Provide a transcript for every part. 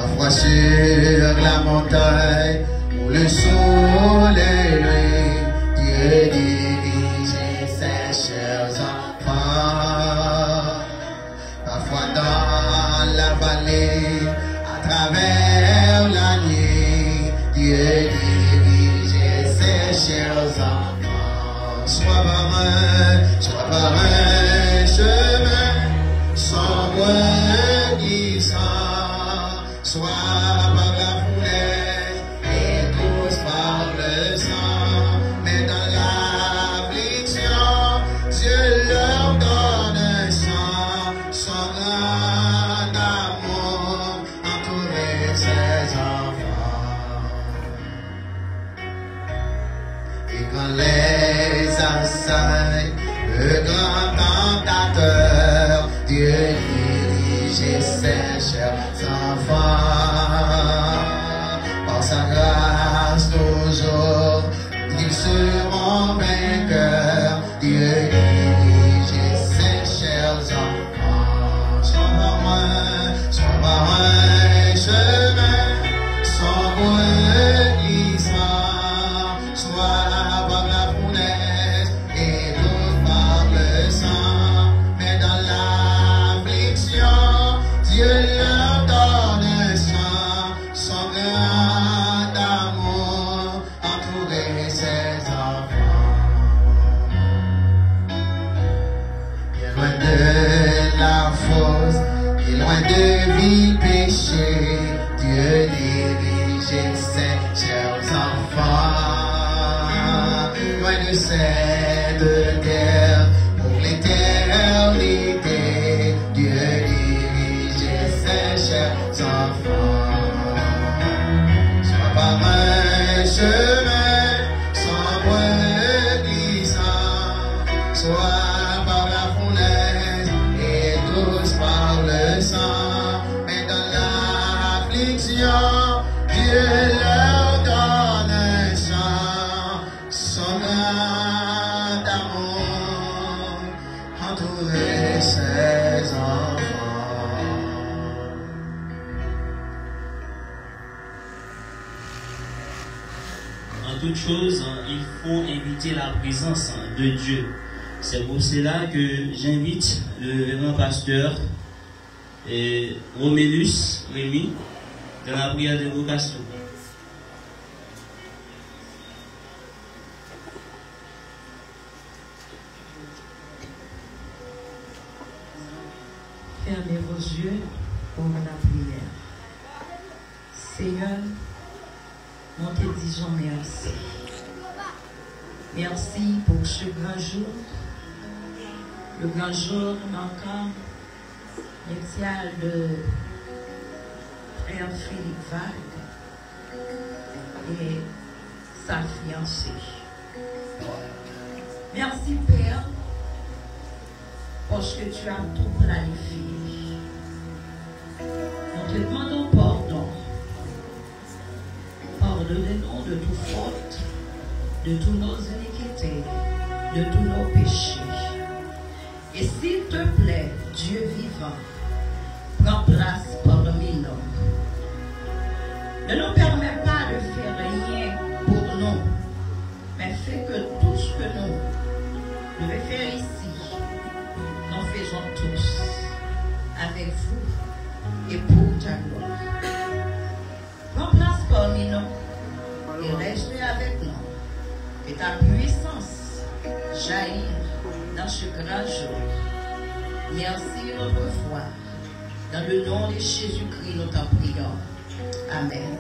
Parfois sur la montagne où le soleil luit, Dieu dirige ses chers enfants. Parfois dans la vallée, à travers la nuit, Dieu dirige ses chers enfants. Soit par un chemin sombre glissant, soit par la foulée et tous par le sang, mais dans l'affliction, Dieu leur donne un sang, son grand amour entourer ses enfants. Et quand les assailles, le grand tentateur, Dieu dirige ses chers enfants. Par sa grâce toujours, ils seront vainqueurs. Dieu dirige ses chers enfants. Soit par un chemin sombre glissant, soit par la fournaise et tout par le sang, mais dans l'affliction, Dieu leur donne un sang, son grand amour entourer ses enfants. Bien loin de la fosse, et loin de vil péché, Dieu dirige ses chers enfants. Loin de cette terre, pour l'éternité, Dieu dirige ses chers enfants. Soit par un chemin sombre glissant, soit par la fournaise et tous par le sang, mais dans l'affliction, Dieu leur donne un sang, son grand amour entourer ses enfants. En toute chose, il faut inviter la présence de Dieu. C'est pour cela que j'invite le révérend pasteur Romélus Rémy dans la prière d'évocation. Fermez vos yeux pour la prière. Seigneur, nous te disons merci. Merci pour ce grand jour, le grand jour manquant, nuptial de frère Philippe Vague et sa fiancée. Merci Père, parce que tu as tout planifié. Nous te demandons pardon. Pardonne-nous de toute faute, de toutes nos iniquités, de tous nos péchés. Et s'il te plaît, Dieu vivant, prends place parmi nous. Ne nous permets pas de faire rien pour nous, mais fais que tout ce que nous devons faire ici, nous faisons tous avec vous et pour ta gloire. Prends place parmi nous et reste avec nous. Et ta puissance jaillit dans ce grand jour. Merci notre foi. Dans le nom de Jésus-Christ, nous t'en prions. Amen.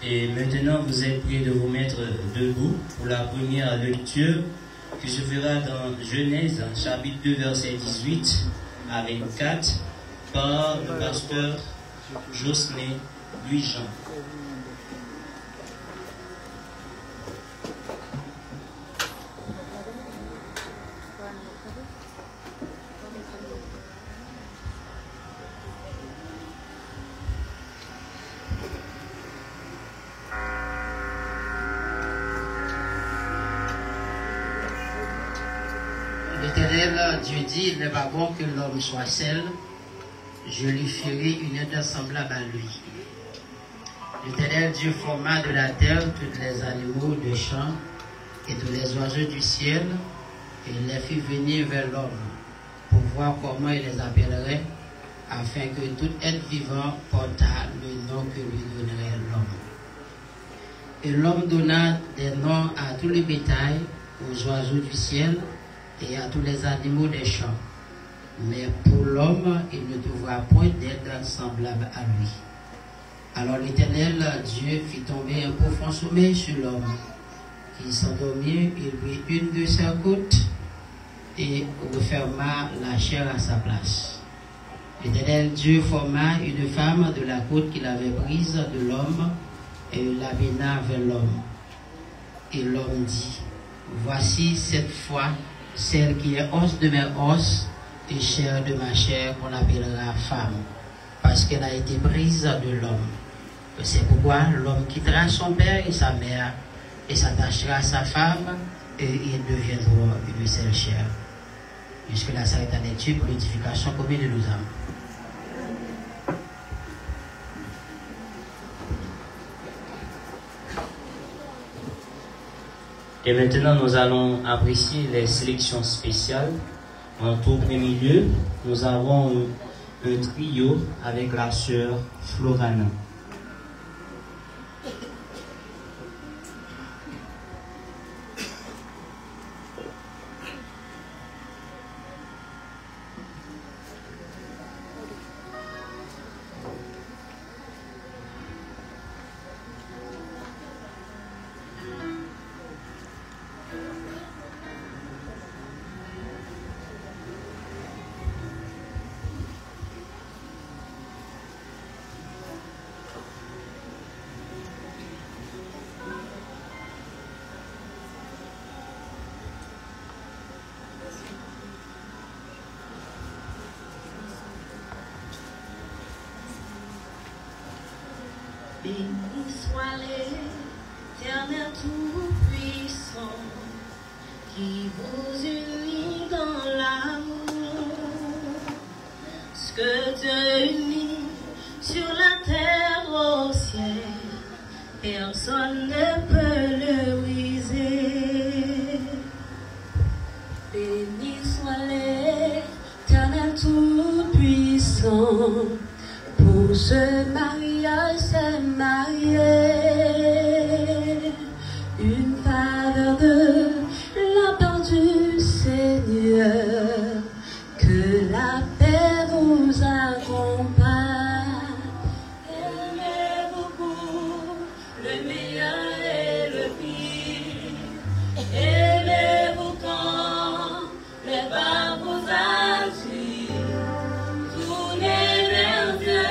Et maintenant, vous êtes prêts de vous mettre debout pour la première lecture qui se fera dans Genèse, chapitre 2, verset 18 à 24, par le pasteur Josné Louis-Jean. L'Éternel, Dieu dit, il n'est pas bon que l'homme soit seul, je lui ferai une aide semblable à lui. L'Éternel Dieu forma de la terre tous les animaux de champ et tous les oiseaux du ciel, et il les fit venir vers l'homme, pour voir comment il les appellerait, afin que tout être vivant portât le nom que lui donnerait l'homme. Et l'homme donna des noms à tous les bétails, aux oiseaux du ciel, et à tous les animaux des champs. Mais pour l'homme, il ne trouvera point d'aide semblable à lui. Alors l'Éternel Dieu fit tomber un profond sommeil sur l'homme, qui s'endormit, il prit une de ses côtes et referma la chair à sa place. L'Éternel Dieu forma une femme de la côte qu'il avait prise de l'homme et l'amena vers l'homme. Et l'homme dit, voici cette fois celle qui est os de mes os et chair de ma chair qu'on appellera femme, parce qu'elle a été prise de l'homme. C'est pourquoi l'homme quittera son père et sa mère et s'attachera à sa femme et ils deviendront une seule chair. Jusque-là, ça est à l'étude pour l'édification commune de nos âmes. Et maintenant, nous allons apprécier les sélections spéciales. En tout premier lieu, nous avons un trio avec la sœur Florana. Béni soit l'Éternel Tout-Puissant, qui vous unit dans l'amour. Ce que Dieu unit sur la terre au ciel, personne ne peut le briser. Béni soit l'Éternel Tout-Puissant, pour ce mariage s'est marié, une faveur de la part du Seigneur, que la paix vous accompagne. Aimez-vous pour le meilleur et le pire, aimez-vous quand les bas vous attirent, tournez vers Dieu,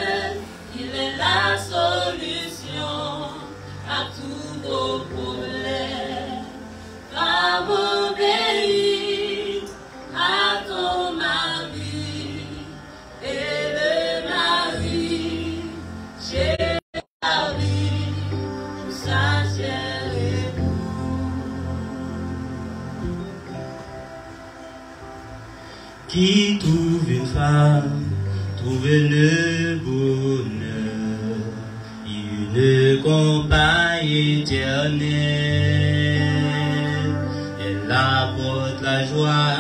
il est la solution à tous vos problèmes. Femme, obéis à ton mari, et le mari chez la vie pour sa chair épouse. Qui trouve une femme, trouve le bonheur, une compagne éternelle. Elle apporte la joie,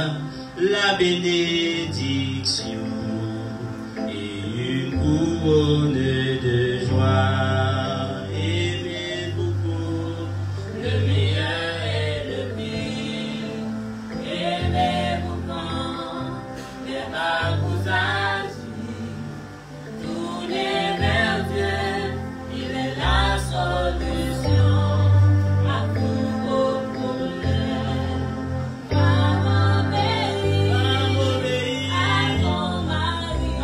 la bénédiction et une couronne de joie. Aimez-vous pour Le meilleur et le pire, aimez-vous quand les bas vous attirent, tournez vers Dieu, il est la solution à tous vos problèmes. Femme, obéis à ton mari,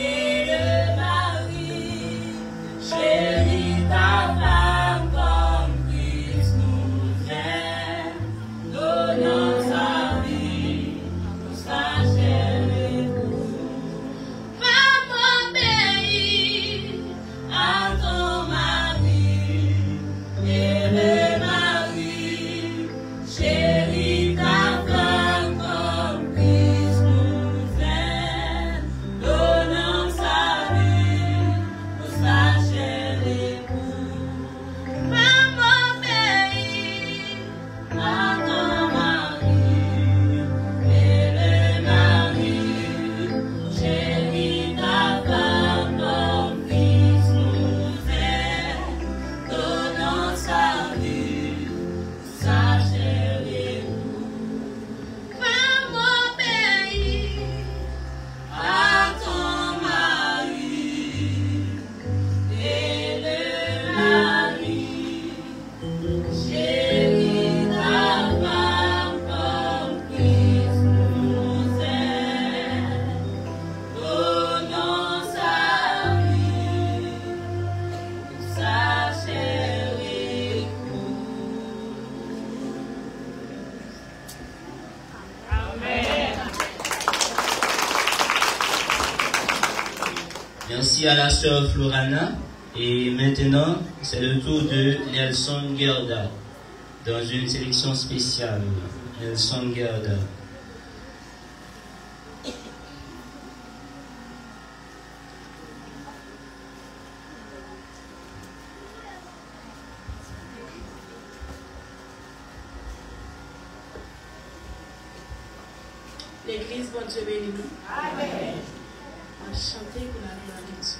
et le mari chérit ta femme comme Christ nous aime, donnant sa vie pour sa chair. Merci à la sœur Florana. Et maintenant, c'est le tour de Nelson Gerda dans une sélection spéciale. Nelson Gerda. L'église, bon Dieu béni nous. Amen. On va chanter pour la gloire de Dieu.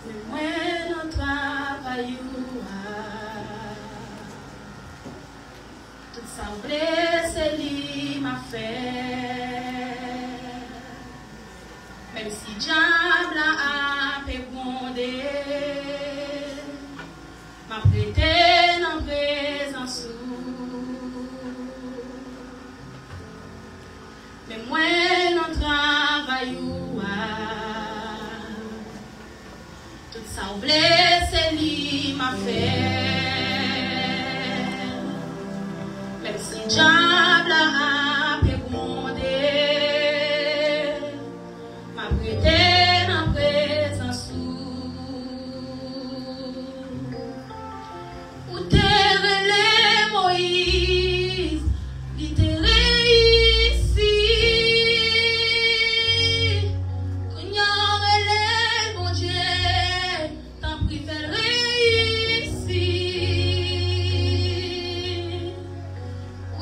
Mais moi, non travail, tout semblait, c'est lui m'a fait. Même si diable a pégondé, m'a prêté dans présence. Mais moi, non travail, tout semblait, c'est lui m'a fait. Même si diable a pégondé, m'a prêté dans présence. Ou terre Moïse, littéraire.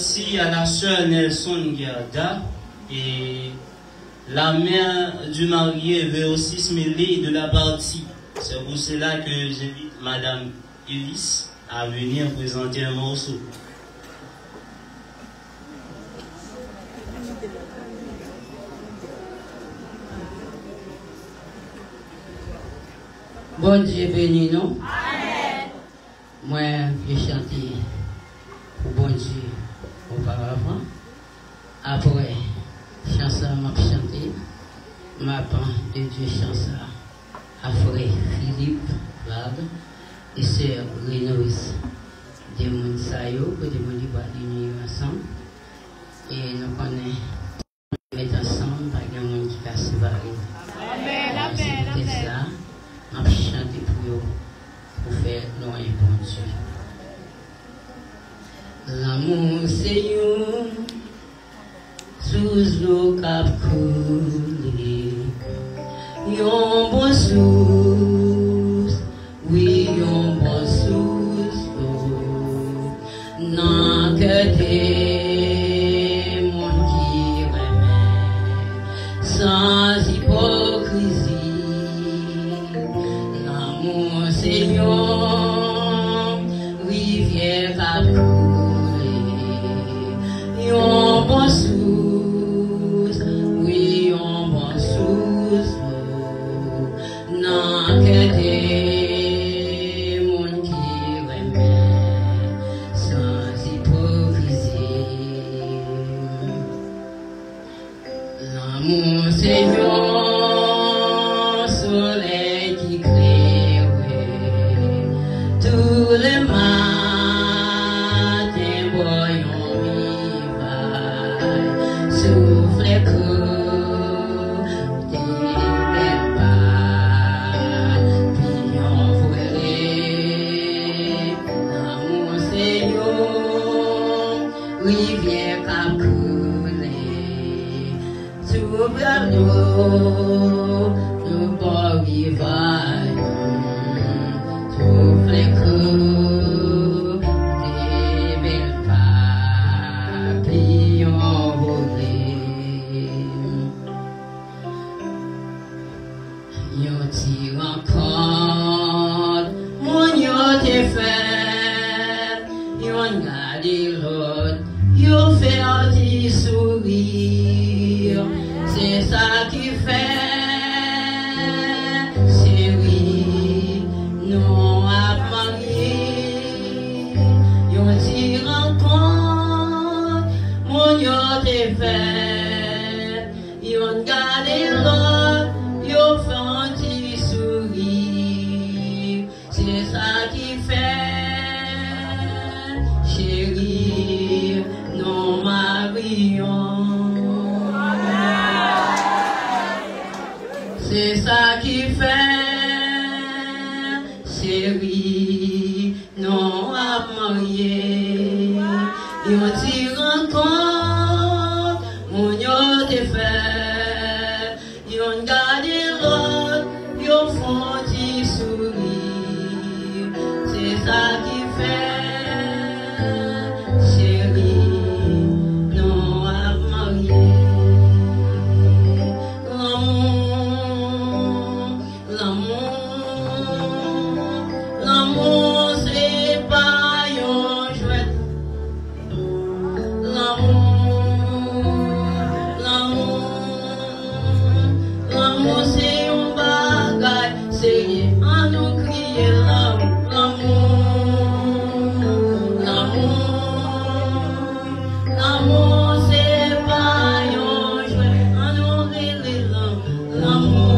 aussi à la sœur Nelson Gerda. Et la mère du marié veut aussi se mêler de la partie. C'est pour cela que j'invite Madame Ellis à venir présenter un morceau. Bon Dieu béni nous. Amen. Moi, j'ai chanté pour bon Dieu auparavant. Après, chanson m'a chanté, ma pan de Dieu chanson à frère Philippe Vlad et sœur Renois de Mounsayo, pour des gens qui unir ensemble. Et nous connaissons mettre ensemble, pas de gens qui va se barrer. Amen, amen, amen. Je vais chanter pour faire nos bon Dieu. L'amour c'est you, sous l'eau cap coulé, yon bon sous, oui yon bon sous, non que des mondes qui remettent, sans hypocrisie. Seigneur, rivière a coulé, yon bon sous, oui yon bon sous, non que des mondes qui remettent sans hypocrisie. L'amour Seigneur, soleil qui crée tous les matins, voyons vivre, souffle que des pas, puis envolé, l'amour Seigneur, rivière cap coulé, souffle l'eau, nous pas vivre. C'est ça qui fait, chérie, non à marier, yon t'y rencontre, mon yon t'est fait, yon gade l'autre, yon fait un petit sourire, c'est ça qui fait, chérie, non marions. C'est ça qui fait, chérie, non à marier. Yon t'y rencontre, mon yon t'est fait. Yon gade l'autre, yon font t'y sourire. C'est ça qui fait, chérie, non à marier. L'amour, c'est pas yon chouette. L'amour, c'est yon bagaille. C'est à nous crier l'amour, c'est pas yon chouette. À nous crier l'amour.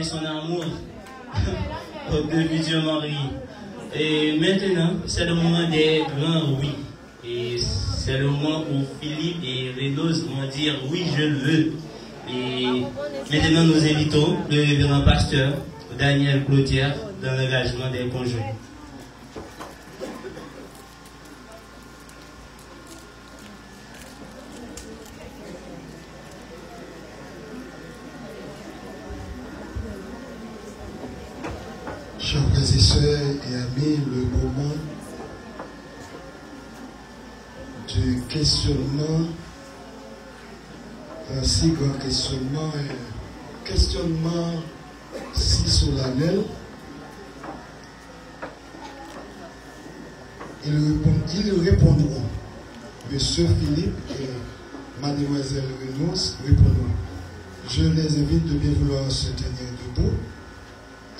Son amour au début du mari. Et maintenant, c'est le moment des grands oui. Et c'est le moment où Philippe et Renos vont dire oui, je le veux. Et maintenant, nous invitons le révérend pasteur Daniel Cloutier dans l'engagement des conjoints. Chers frères et sœurs et amis, le moment du questionnement, un si grand questionnement, un questionnement si solennel. Ils répondront. Monsieur Philippe et Mademoiselle Renaud répondront. Je les invite de bien vouloir se tenir debout.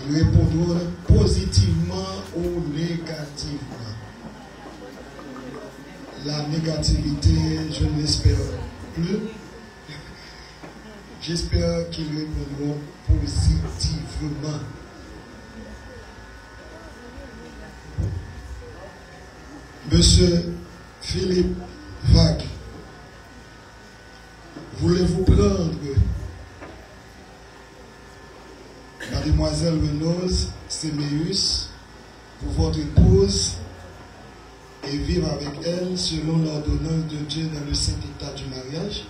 Ils répondront positivement ou négativement. La négativité, je ne l'espère plus. J'espère qu'ils répondront positivement. Monsieur Philippe Vague, voulez-vous prendre Mademoiselle Renaud Séméus pour votre épouse et vivre avec elle selon l'ordonnance de Dieu dans le saint état du mariage?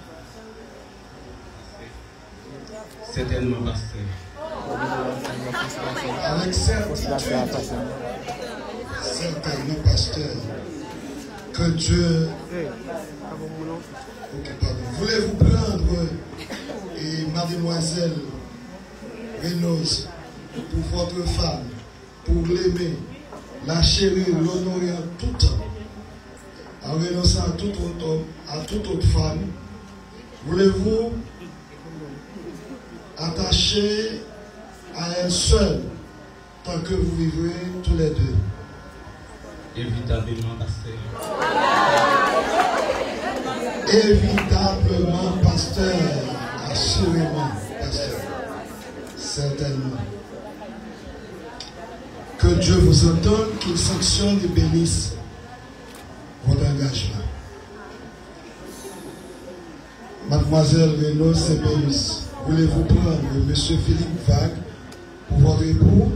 Certainement, pasteur. Avec certitude, certainement, pasteur, que Dieu... Ok, pardon. Voulez-vous prendre Mademoiselle Renaud pour votre femme, pour l'aimer, la chérir, l'honorer en tout temps, en renonçant à tout autre homme, à toute autre femme? Voulez-vous attacher à elle seule tant que vous vivrez tous les deux? Évidemment, pasteur. Évidemment, pasteur. Assurément, pasteur. Certainement. Que Dieu vous entende, qu'il sanctionne et bénisse votre engagement. Mademoiselle Renaud Séméus, voulez-vous prendre Monsieur Philippe Vague pour votre époux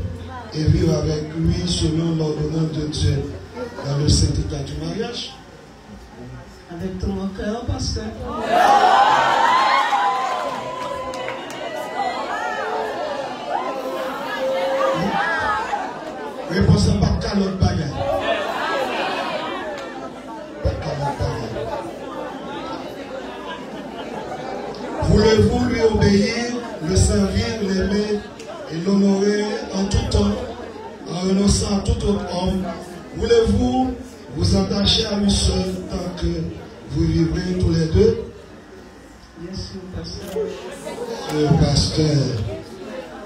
et vivre avec lui selon l'ordonnance de Dieu dans le saint état du mariage? Avec tout mon cœur, pasteur. Réponse à pas qu'à l'autre bagarre. Pas qu'à l'autre bagarre. Voulez-vous lui obéir, le servir, l'aimer et l'honorer en tout temps, en renonçant à tout autre homme? Voulez-vous vous attacher à lui seul tant que vous vivrez tous les deux? Bien sûr, pasteur. Monsieur pasteur,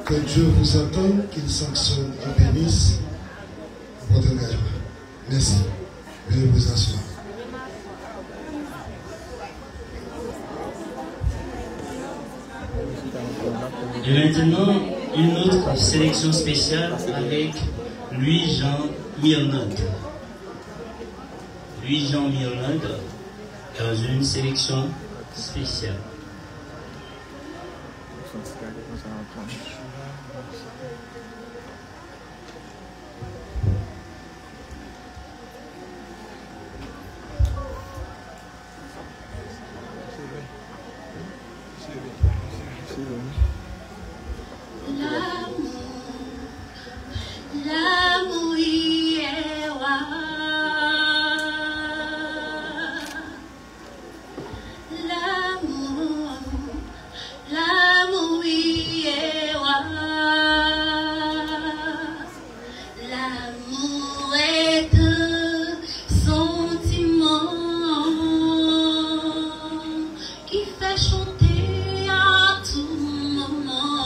que Dieu vous entende, qu'il sanctionne et bénisse votre engagement. Merci. Veuillez vous asseoir. Et maintenant, une autre sélection spéciale avec Louis-Jean Mirnod. Louis-Jean Mirnod dans une sélection spéciale. L'amour y est roi. L'amour y est roi. L'amour est un sentiment qui fait chanter à tout moment.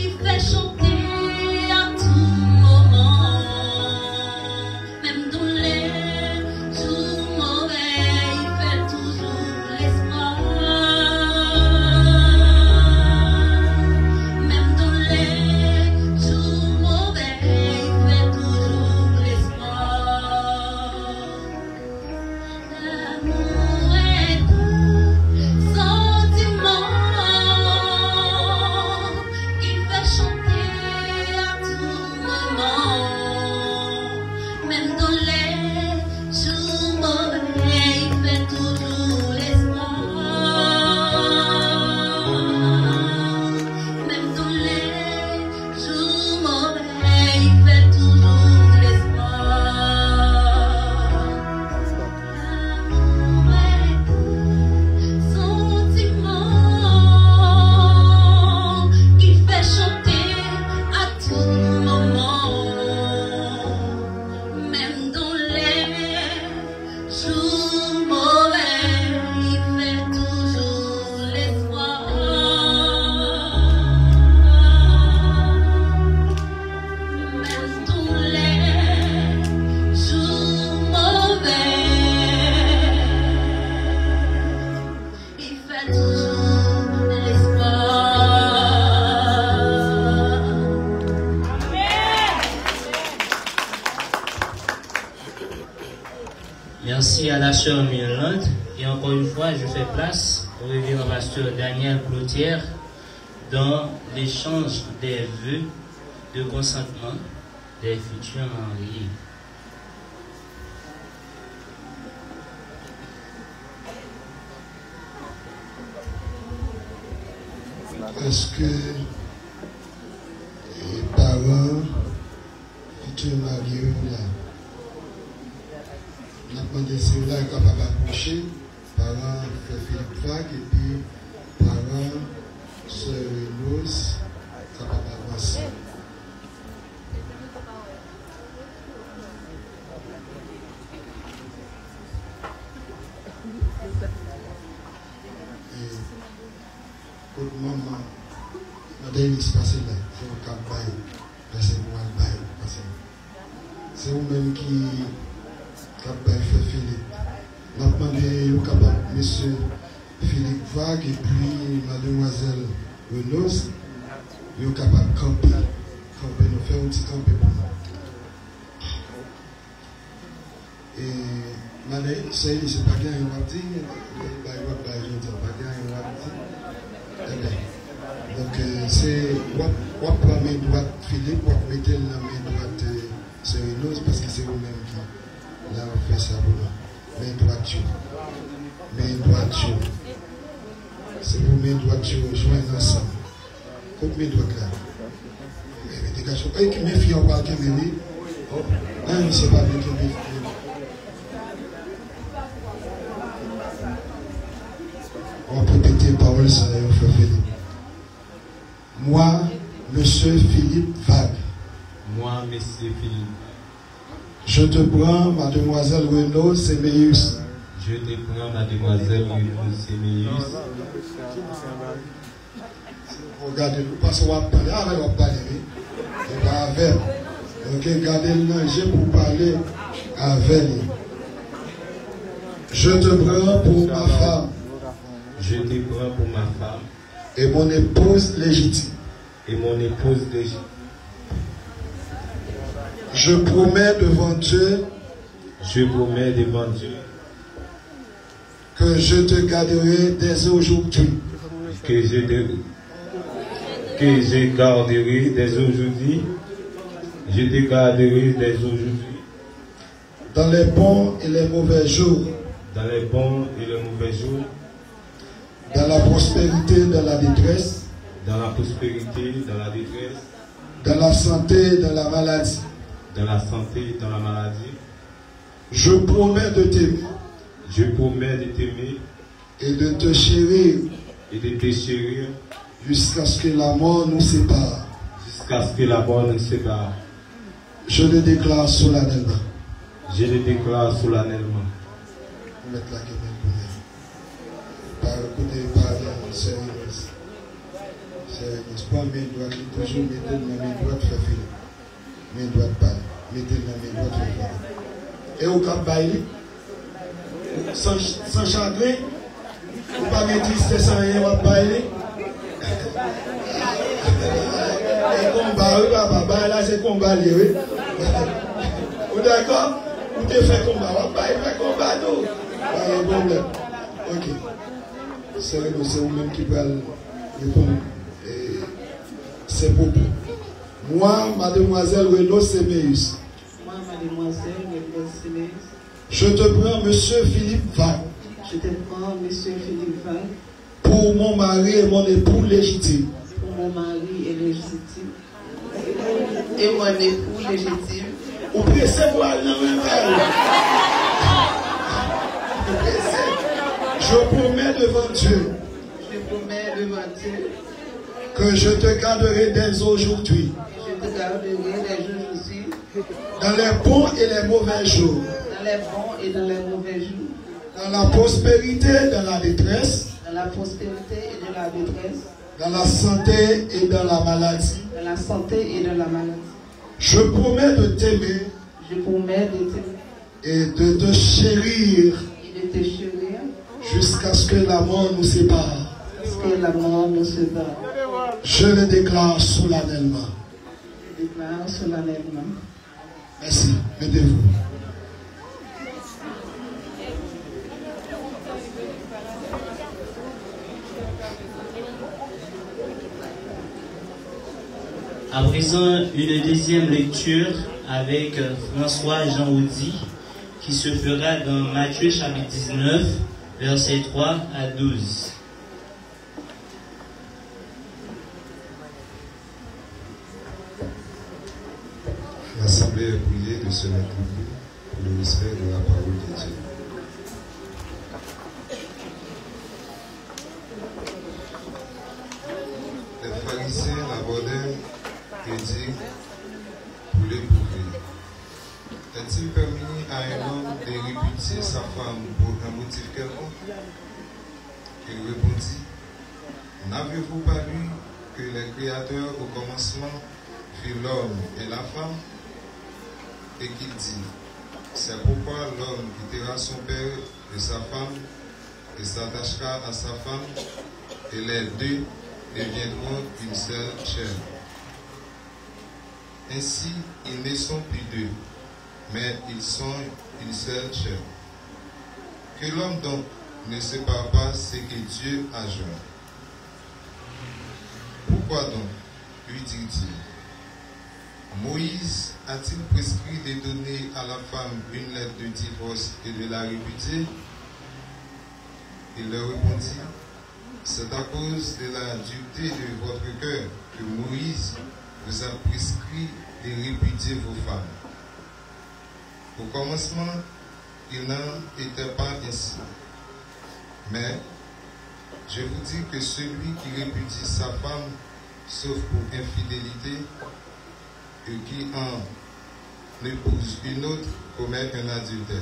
qui fait chanter à tout moment, même dans les jours mauvais, il fait toujours l'espoir. Même dans les jours mauvais, il fait toujours l'espoir. L'amour est un sentiment qui fait chanter à tout moment, même dans les jours mauvais, il fait toujours l'espoir. Même dans les jours mauvais, il fait toujours l'espoir. L'amour est un sentiment qui fait chanter à tout moment, même dans les jours mauvais, il fait toujours l'espoir. Même dans les jours mauvais, il fait toujours l'espoir. Merci à la sœur Mirlande. Et encore une fois, je fais place au révérend pasteur Daniel Cloutière dans l'échange des vœux de consentement des futurs mariés. Est-ce que les parents futurs mariés là, on a demandé si là est capable d'approcher, parents frère Philippe Vague et puis parents sœur Rose capable d'avancer. Pour maman, madame, il se passe là, c'est un cap bail, c'est moi le bail, c'est vous-même qui cap bail fait Philippe. On a demandé au capable, monsieur Philippe Vague et puis mademoiselle Renos, ils sont capables de camper, nous faire un petit camper pour nous. Et madame, c'est pas bien, on va dire, pas bien, on va dire. Donc c'est what la main droite Philippe, what mettez la main droite Sérénose parce que c'est vous-même qui là on fait ça pour nous. Main droite c'est vous main droite joindre ensemble. Comme main droite là. Mais dégage pas qui me fie en parle que oui. Oh, non, c'est pas bien que me on peut péter parole ça et on fait Philippe. Moi, monsieur Philippe Vague. Moi, monsieur Philippe. Je te prends, mademoiselle Renaud Séméus. Je te prends, mademoiselle Renaud Séméus. Regardez, nous passons à parler. Ah, on va parler. Et pas avec. Ok, gardez le danger pour parler avec. Je te prends pour ma femme. Je te prends pour ma femme. Et mon épouse légitime. Et mon épouse légitime. Je promets devant Dieu. Je promets devant Dieu. Que je te garderai dès aujourd'hui. Que je garderai dès aujourd'hui. Je te garderai dès aujourd'hui. Dans les bons et les mauvais jours. Dans les bons et les mauvais jours. Dans la prospérité, dans la détresse. Dans la prospérité, dans la détresse. Dans la santé, dans la maladie. Dans la santé, dans la maladie. Je promets de t'aimer. Je promets de t'aimer. Et de te chérir. Et de te chérir. Jusqu'à ce que la mort nous sépare. Jusqu'à ce que la mort nous sépare. Je le déclare solennellement. Je le déclare solennellement. Mettre la par écouter par la sœur. n'est-ce pas, main droite, toujours mettez dans la main droite, fait filer. Main droite, pas. Mettez dans la main droite, fait filer. Et au cap bailé, sans chagrin, ou pas de tristesse sans rien, on va bailler. Et combat, oui, papa, là c'est combat, oui. Vous d'accord? Vous te faites combat, on va bailler, fait combat, nous. Pas de problème. Ok. C'est vous-même qui va répondre. C'est propos. Moi, mademoiselle Renaud Séméus. Moi, mademoiselle Renaud Séméus. Je te prends, monsieur Philippe Vague. Je te prends, monsieur Philippe Vague. Pour mon mari et mon époux légitime. Pour mon mari et légitime. Et mon époux légitime. Ou pressez-moi, non, je promets devant Dieu. Je promets devant Dieu. Que je te garderai dès aujourd'hui. Je te garderai dès aujourd'hui. Dans les bons et les mauvais jours. Dans les bons et dans les mauvais jours. Dans la prospérité, dans la détresse. Dans la prospérité et dans la détresse. Dans la santé et dans la maladie. Dans la santé et dans la maladie. Je promets de t'aimer. Je promets de t'aimer. Et de te chérir. Et de te chérir. Jusqu'à ce que la mort nous sépare. Jusqu'à ce que la mort nous sépare. Je le déclare solennellement. Je déclare solennellement. Merci. Mettez-vous. À présent, une deuxième lecture avec François Jean Audi qui se fera dans Matthieu chapitre 19, versets 3 à 12. L'Assemblée est priée de se mettre debout pour le respect de la parole de Dieu. Les pharisiens l'abordèrent et dirent pour l'éprouver: est-il permis à un homme de répudier sa femme pour un motif quelconque? Il répondit: n'avez-vous pas lu que les créateurs au commencement firent l'homme et la femme? Et qu'il dit: c'est pourquoi l'homme quittera son père et sa femme et s'attachera à sa femme, et les deux deviendront une seule chair. Ainsi, ils ne sont plus deux, mais ils sont une seule chair. Que l'homme donc ne sépare pas ce que Dieu a joint. Pourquoi donc, lui dit-il, Moïse a-t-il prescrit de donner à la femme une lettre de divorce et de la répudier? Il leur répondit: c'est à cause de la dureté de votre cœur que Moïse vous a prescrit de répudier vos femmes. Au commencement, il n'en était pas ainsi. Mais je vous dis que celui qui répudie sa femme, sauf pour infidélité, et qui en épouse une autre, commet un adultère.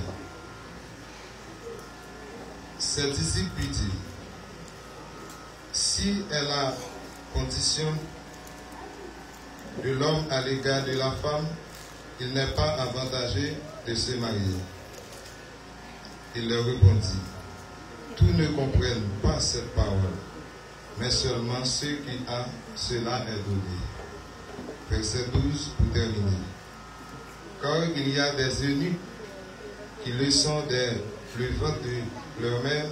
Ses disciples lui disent: si elle a condition de l'homme à l'égard de la femme, il n'est pas avantagé de se marier. Il leur répondit: tous ne comprennent pas cette parole, mais seulement ceux qui a cela est donné. Verset 12 pour terminer. Car il y a des eunuques qui le sont dès le ventre de leur mère.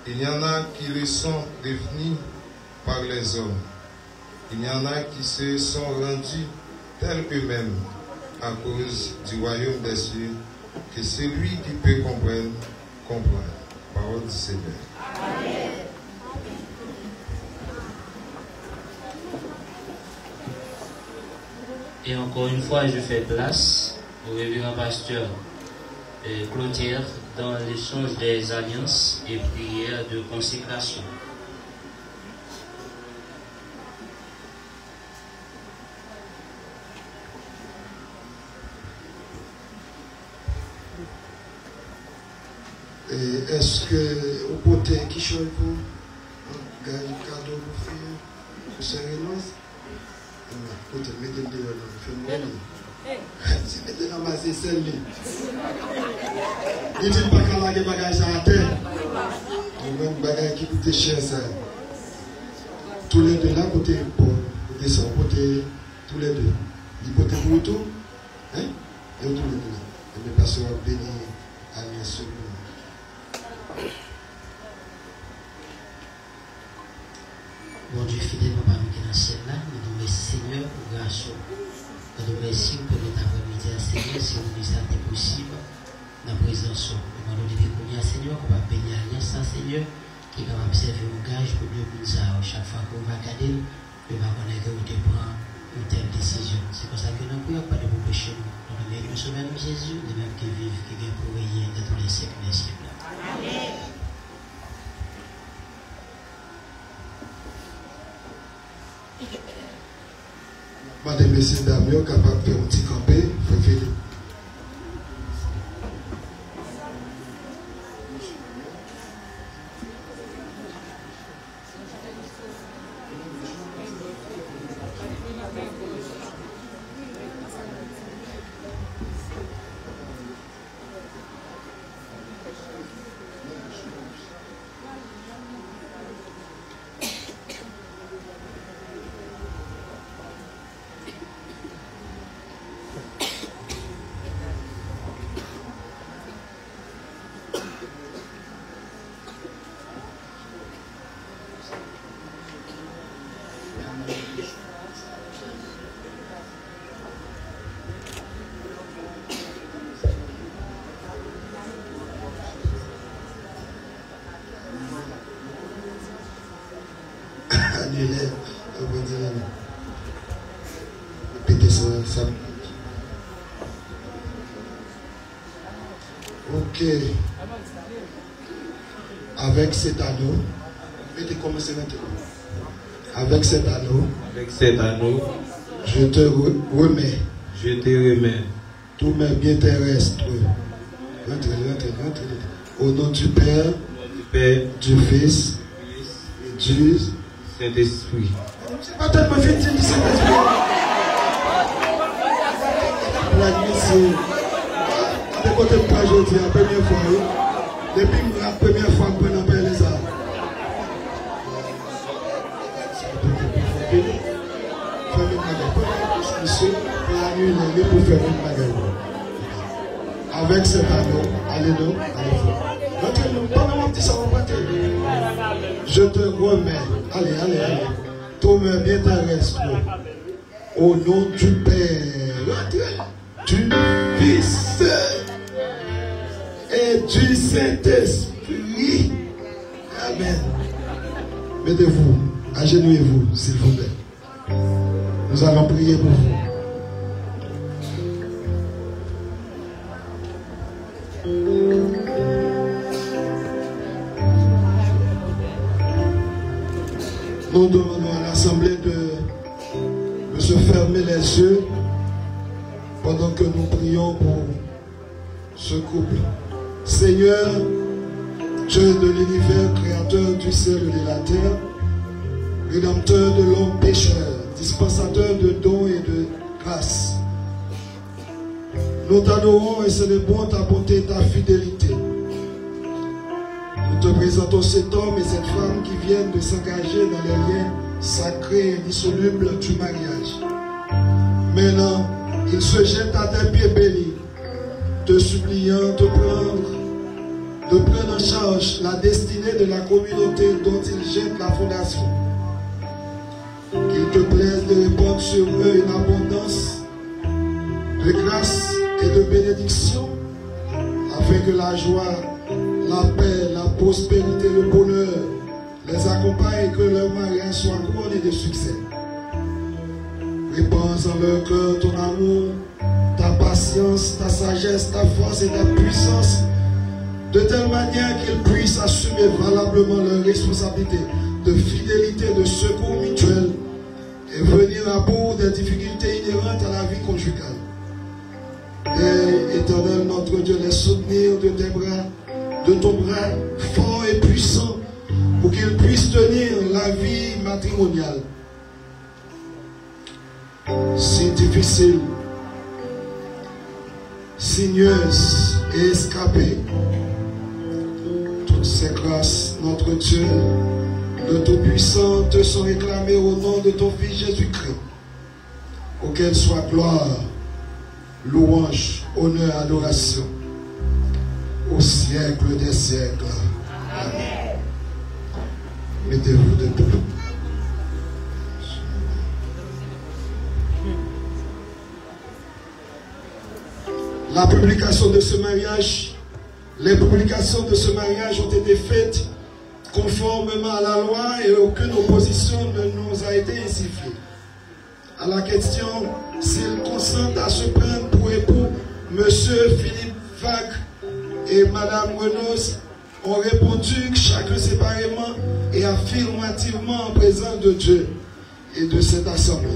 Il y en a qui le sont devenus par les hommes. Il y en a qui se sont rendus tels eux-mêmes à cause du royaume des cieux, que celui qui peut comprendre, comprend. Parole du Seigneur. Amen. Et encore une fois, je fais place au révérend pasteur Clotaire dans l'échange des alliances et prières de consécration. Et est-ce que au côté qui change pour gagner cadeau pour faire? Cher Renos, écoutez, mettez-le dehors, fais-moi. Si mettez ramasser celle-là. Il dit pas qu'à la bagage à terre. Même bagage qui coûte cher ça. Tous les deux là, côté pour descend, côté tous les deux. Il côté pour tout. Hein? Et tous les deux là. Et mes pasteurs bénis à mes secours. Bon Dieu fidèle, nous parlons qui est dans le ciel là. Nous nous remercions Seigneur pour grâce. Nous nous remercions pour notre après-midi à Seigneur, si nous nous sommes possible, dans la présence. Nous demandons de bénir Seigneur, qu'on va bénir Alliance Seigneur, qui est capable de servir au gage pour deux minutes. Chaque fois qu'on va regarder, nous va connaître que vous prendre une telle décision. C'est pour ça que nous ne pouvons pas de vous pécher. Nous remercions le Sauveur Jésus, de même qui vive, qui vient pour veiller dans tous les siècles des siècles. Amen. Madame, messieurs, dames, capable de faire un petit campé, faut faire. Ok. Avec cet anneau, avec cet anneau, je te remets. Tous mes biens terrestres. Au nom du Père, du Fils et du Saint-Esprit. C'est pas tellement vite, c'est Saint-Esprit. La nuit, c'est côté de moi aujourd'hui, la première fois. Depuis la première fois que nous appelle les armes. Pour la nuit, les pour faire une bagarre. Avec cet anneau, allez-nous, allez-vous. Pendant mon petit sang, je te remets, allez, tous mes biens terrestres, au nom du Père, du Fils et du Saint-Esprit. Amen. Mettez-vous, agenouillez-vous, s'il vous plaît. Nous allons prier pour vous. Nous demandons à l'Assemblée de se fermer les yeux pendant que nous prions pour ce couple. Seigneur, Dieu de l'univers, créateur du ciel et de la terre, rédempteur de l'homme pécheur, dispensateur de dons et de grâce, nous t'adorons et célébrons ta bonté et ta fidélité. Nous te présentons cet homme et cette femme qui viennent de s'engager dans les liens sacrés et indissolubles du mariage. Maintenant, ils se jettent à tes pieds bénis, te suppliant de prendre en charge la destinée de la communauté dont ils jettent la fondation. Qu'il te plaise de répandre sur eux une abondance de grâce et de bénédiction, afin que la joie, la paix, la prospérité, le bonheur les accompagnent et que leur mariage soit couronné de succès. Répands en leur cœur ton amour, ta patience, ta sagesse, ta force et ta puissance, de telle manière qu'ils puissent assumer valablement leurs responsabilités de fidélité, de secours mutuel et venir à bout des difficultés inhérentes à la vie conjugale. Et éternel notre Dieu, les soutenir de tes bras, de ton bras fort et puissant, pour qu'ils puissent tenir la vie matrimoniale si difficile, sinueuse et escapée. Toutes ces grâces, notre Dieu, le Tout-Puissant, te sont réclamées au nom de ton Fils Jésus-Christ, auquel soit gloire, louange, honneur, adoration, au siècle des siècles. Amen. Mettez-vous debout. La publication de ce mariage, les publications de ce mariage ont été faites conformément à la loi et aucune opposition ne nous a été insinuée. À la question s'ils consentent à se prendre pour époux, M. Philippe Vague et Mme Renaud ont répondu chacun séparément et affirmativement en présence de Dieu et de cette assemblée.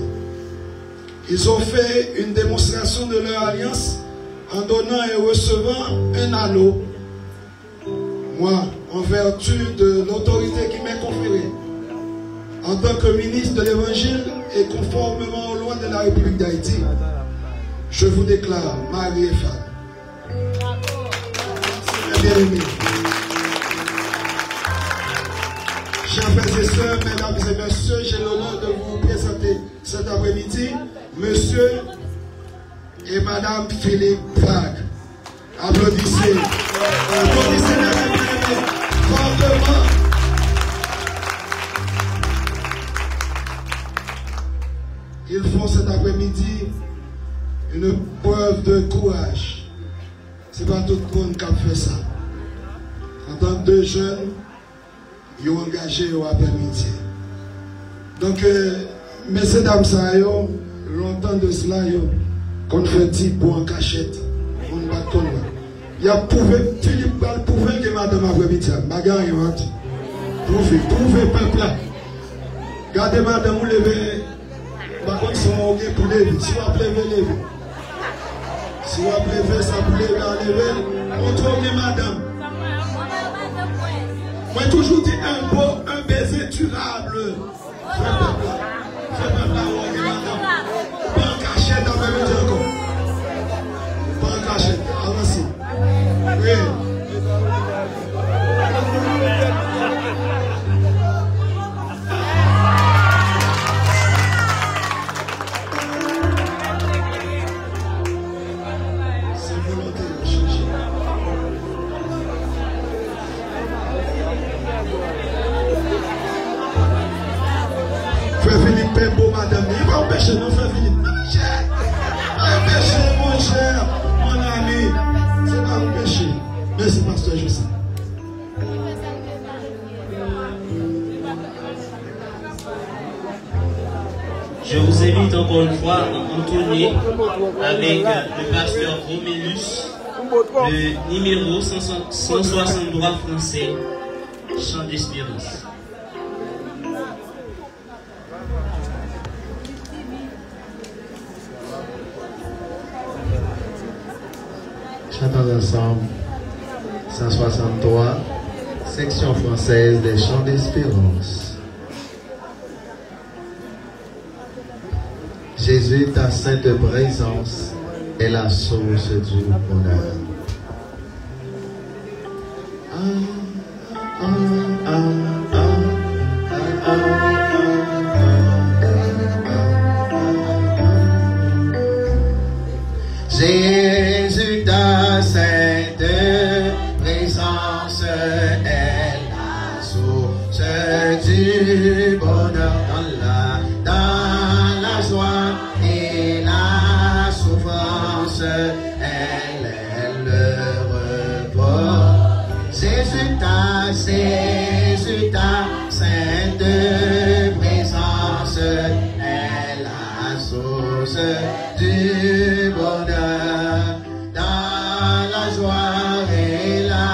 Ils ont fait une démonstration de leur alliance en donnant et recevant un anneau. Moi, en vertu de l'autorité qui m'est conférée, en tant que ministre de l'Évangile et conformément aux lois de la République d'Haïti, je vous déclare mari et femme. Bien-aimés, chers frères et sœurs, mesdames et messieurs, j'ai l'honneur de vous présenter cet après-midi Monsieur et Madame Philippe Vague. Applaudissez. Applaudissez les bien-aimés fortement. Ils font cet après-midi une preuve de courage. Ce n'est pas tout le monde qui a fait ça. En tant que deux jeunes, ils ont engagé au après-midi. Donc, messieurs, dames, ça, longtemps de cela, qu'on fait type pour en cachette, on ne va pas tomber. Il y a prouvé, Philippe va prouver que madame après-midi, bagarre, il va prouver peuple là. Gardez madame, vous levez, par contre, si on est pour lever, si vous lever. Si vous lever, ça pour lever, on trouve madame. Moi, toujours dit un baiser durable. Fais peuple là, on est madame. Pas en cachette, après-midi encore. Pas en cachette, avancez. Oui. Madame, il va empêcher nos frères Philippe. Empêcher mon cher, mon ami. C'est pas empêcher. Merci, pasteur Joseph. Je vous invite encore une fois à entonner avec le pasteur Romélus le numéro 163 français, Chant d'espérance. Chantons ensemble 163, section française des Chants d'espérance. Jésus, ta sainte présence est la source du bonheur. Jésus, ta sainte présence est la source du bonheur dans la joie et la souffrance. Elle est le repos. Jésus, ta sainte présence est la source du bonheur dans la joie et la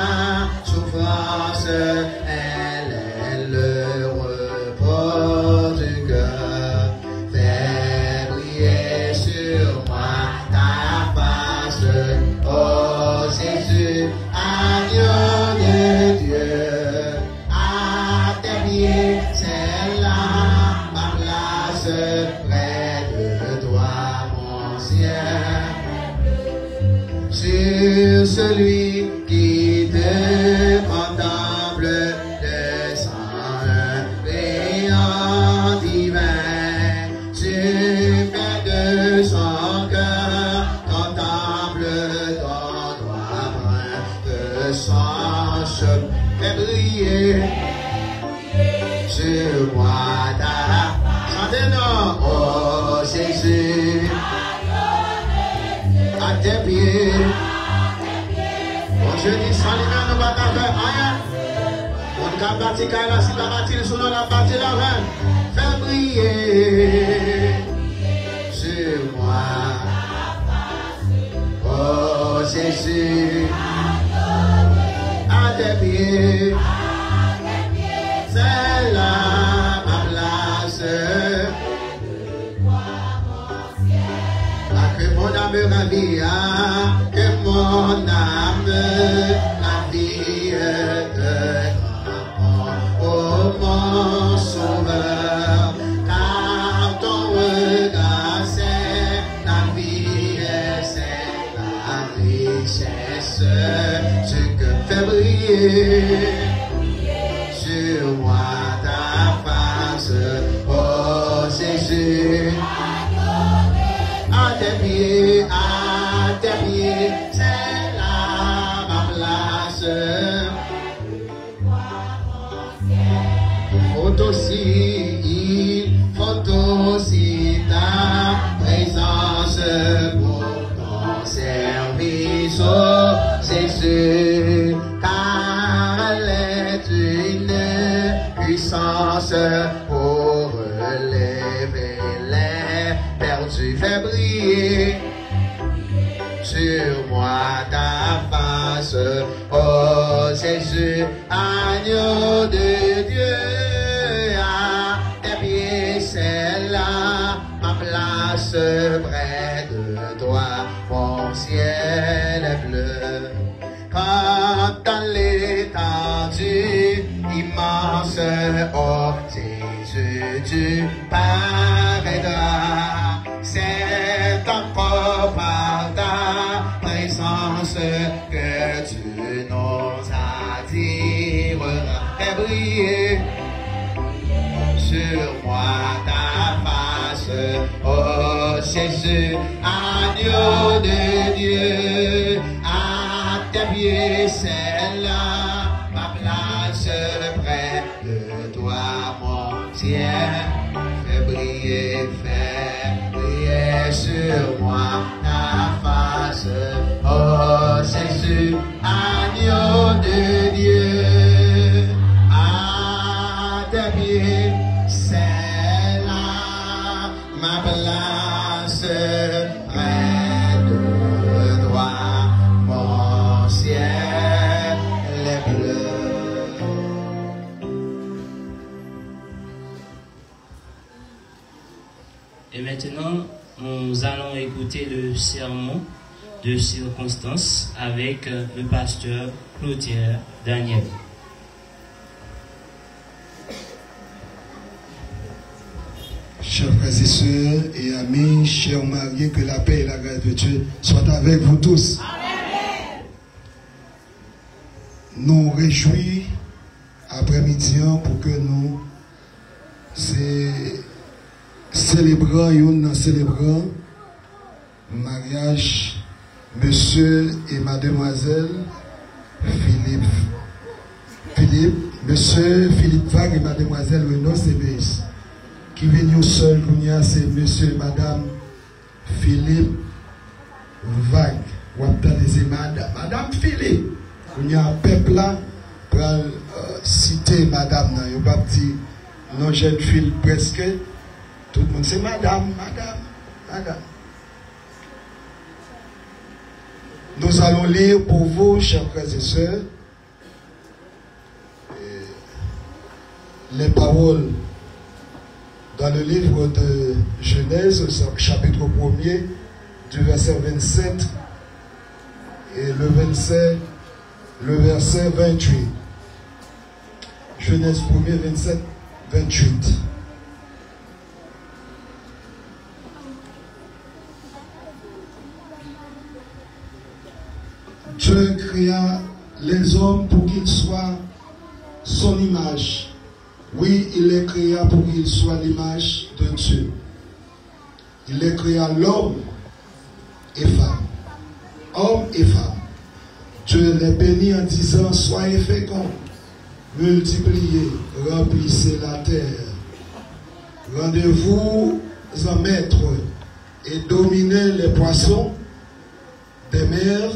souffrance. Elle est le repos du cœur. Fais briller sur moi ta face, ô Jésus, agneau de Dieu. À tes pieds, c'est là ma place près de toi. mon ciel. Sur celui qui te contemple descend un béant divin. Sur de son cœur contemple ton droit brun, que son cheveu fait briller sur moi ta chantez-nous, oh Jésus, à tes pieds. Bon Dieu dit sans lui-même nous ne pouvons pas faire rien. On ne peut pas bâtir là, si pas bâtir sur nous, la bâtir la reine. Fais briller sur moi, oh Jésus, à tes pieds. C'est là ma place. Que mon âme ravie, que mon âme ravie de grand, oh mon sauveur, car ton regard c'est la vie et c'est la richesse, ce que fait briller sur moi ta face, oh Jésus. À tes pieds, c'est là ma place. Faut aussi ta présence pour ton service, oh Jésus, car elle est une puissance pour relever les perdus. Fais briller sur moi ta face, oh Jésus, agneau de Dieu. À tes pieds, c'est là ma place, près de toi, mon ciel est bleu. Quand dans l'étendue immense, oh Jésus, tu paraîtras. C'est encore par ta présence que tu nous attireras. Fais briller sur moi ta face, oh Jésus, agneau de Dieu. À tes pieds, c'est là ma place, près de toi, mon ciel. Fais briller sur moi ta face, oh Jésus, agneau de Dieu. À tes pieds, c'est là ma place, près de toi, mon ciel est bleu. Et maintenant, nous allons écouter le sermon de circonstance avec le pasteur Cloutier Daniel. Chers frères et sœurs et amis, chers mariés, que la paix et la grâce de Dieu soient avec vous tous. Amen. Nous réjouis après-midi pour que nous célébrons mariage monsieur et mademoiselle monsieur Philippe Vague et mademoiselle Renaud Cébéis. Qui viennent seuls, c'est monsieur et madame Philippe Vague. Ou madame Philippe. Il y a un peuple là pour citer madame. Il n'y a pas dit non jeune fille presque. Tout le monde c'est madame. Nous allons lire pour vous, chers frères et sœurs, les paroles dans le livre de Genèse, chapitre 1er, du verset 27 et le verset 28. Genèse 1er, 27, 28. Dieu créa les hommes pour qu'ils soient son image. Oui, il les créa pour qu'ils soient l'image de Dieu. Il les créa l'homme et femme. Homme et femme. Dieu les bénit en disant, soyez féconds, multipliez, remplissez la terre. Rendez-vous en maître et dominez les poissons des mers,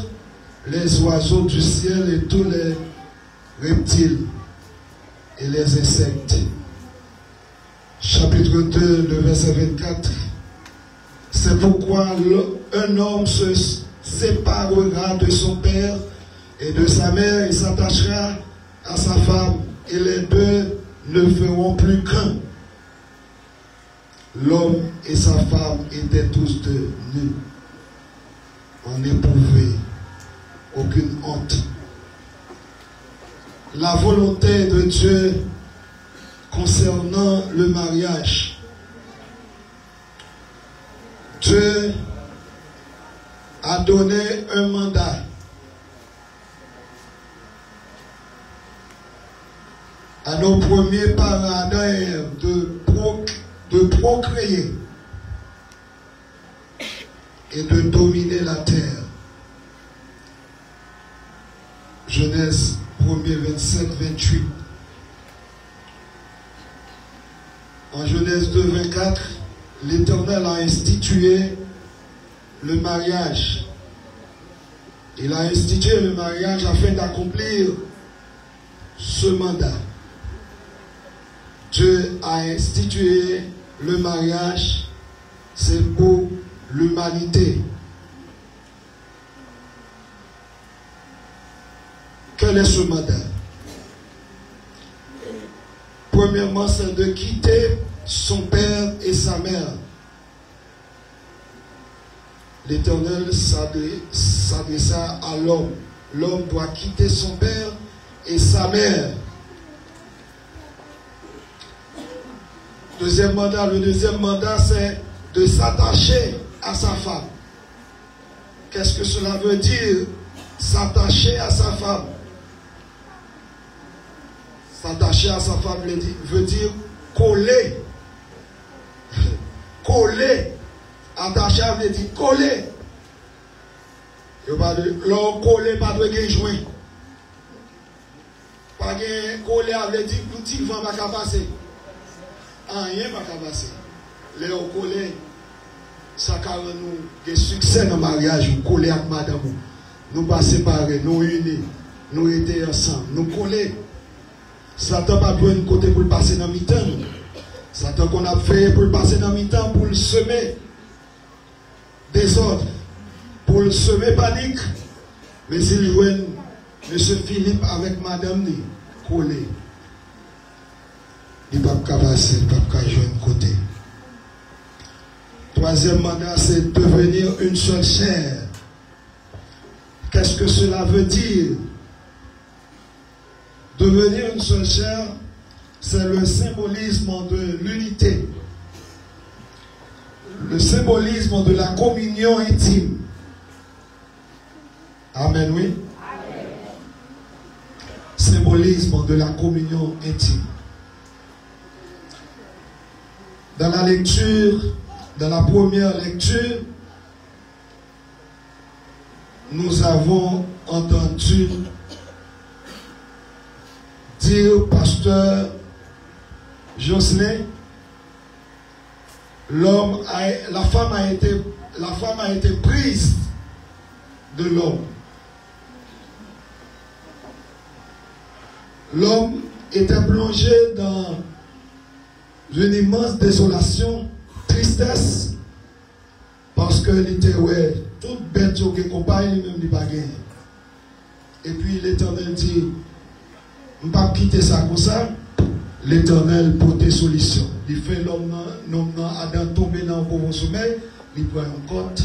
les oiseaux du ciel et tous les reptiles et les insectes. Chapitre 2, le verset 24. C'est pourquoi un homme se séparera de son père et de sa mère et s'attachera à sa femme, et les deux ne feront plus qu'un. L'homme et sa femme étaient tous deux nus. On n'éprouvait aucune honte. La volonté de Dieu concernant le mariage. Dieu a donné un mandat à nos premiers parents Adam et Ève de procréer et de dominer la terre. Genèse 1er 27-28. En Genèse 2-24, l'Éternel a institué le mariage. Il a institué le mariage afin d'accomplir ce mandat. Dieu a institué le mariage, c'est pour l'humanité. Quel est ce mandat? Premièrement, c'est de quitter son père et sa mère. L'Éternel s'adressa à l'homme. L'homme doit quitter son père et sa mère. Le deuxième mandat, c'est de s'attacher à sa femme. Qu'est-ce que cela veut dire? S'attacher à sa femme. S'attacher à sa femme veut dire coller. Coller. Attacher veut dire coller. L'homme coller pas de joint. Pas de coller veut dire que l'outil va pas passer. Rien va pas passer. Les collés, ça carrément nous des succès dans le mariage, nous coller avec madame, nous pas séparer, nous unis, nous étions ensemble, nous coller. Satan pas besoin de côté pour le passer dans le mi-temps. Satan qu'on a fait pour le passer dans le mi-temps, pour le semer désordre, pour le semer panique. Mais s'il voit M. Philippe avec madame, coller. Il ne peut pas passer, il ne peut pas jouer de côté. Troisième mandat, c'est devenir une seule chair. Qu'est-ce que cela veut dire? Devenir une seule chair, c'est le symbolisme de l'unité. Le symbolisme de la communion intime. Amen, oui? Amen. Symbolisme de la communion intime. Dans la lecture, dans la première lecture, nous avons entendu dire pasteur Jocelyn, la femme a été prise de l'homme. L'homme était plongé dans une immense désolation, tristesse, parce que il était toute bête qui compagne lui-même n'est pas gagné. Et puis l'Éternel dit, on ne peut pas quitter ça comme ça. L'Éternel pour des solutions. Il fait l'homme Adam tomber dans un sommeil, il prend un côte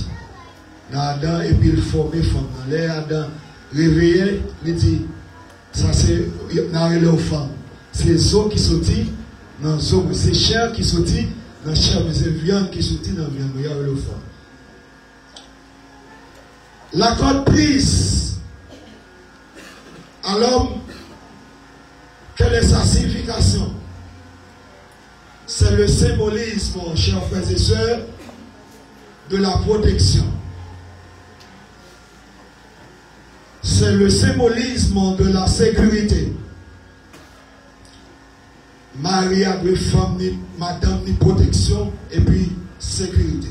dans Adam et puis il forme une femme. Là, Adam réveillé, il dit, ça c'est une femme. C'est les os qui sortent. Dans c'est chair qui sortit dans chair, mais c'est viande qui sortit dans viande. Regarde le fond. La corde prise à l'homme, quelle est sa signification? C'est le symbolisme, chers frères et sœurs, de la protection. C'est le symbolisme de la sécurité. Marie a deux femmes, ni madame, ni protection, et puis sécurité.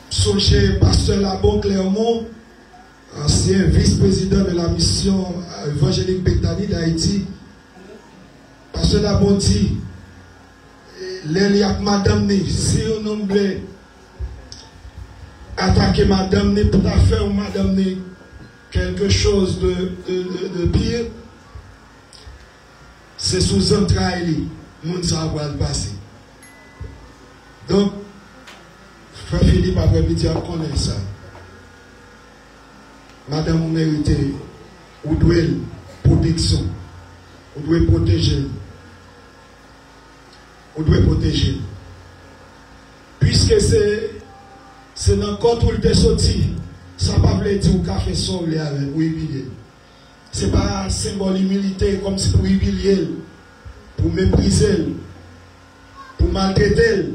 Songez, pasteur Labon Clermont, ancien vice-président de la mission évangélique Bethany d'Haïti, pasteur Labon dit, madame, si on voulait attaquer madame, pour faire madame quelque chose de pire, c'est sous entrailles, nous savons le passer. Donc, frère Philippe, après-midi, on connaît ça. Madame, vous méritez, vous devez protection, vous devez protéger. Vous devez protéger. Puisque c'est dans le compte où il est sorti, ça ne veut pas dire qu'il a fait sauver avec ou humilier. Ce n'est pas un symbole d'humilité comme si pour humilier, pour mépriser, pour maltraiter,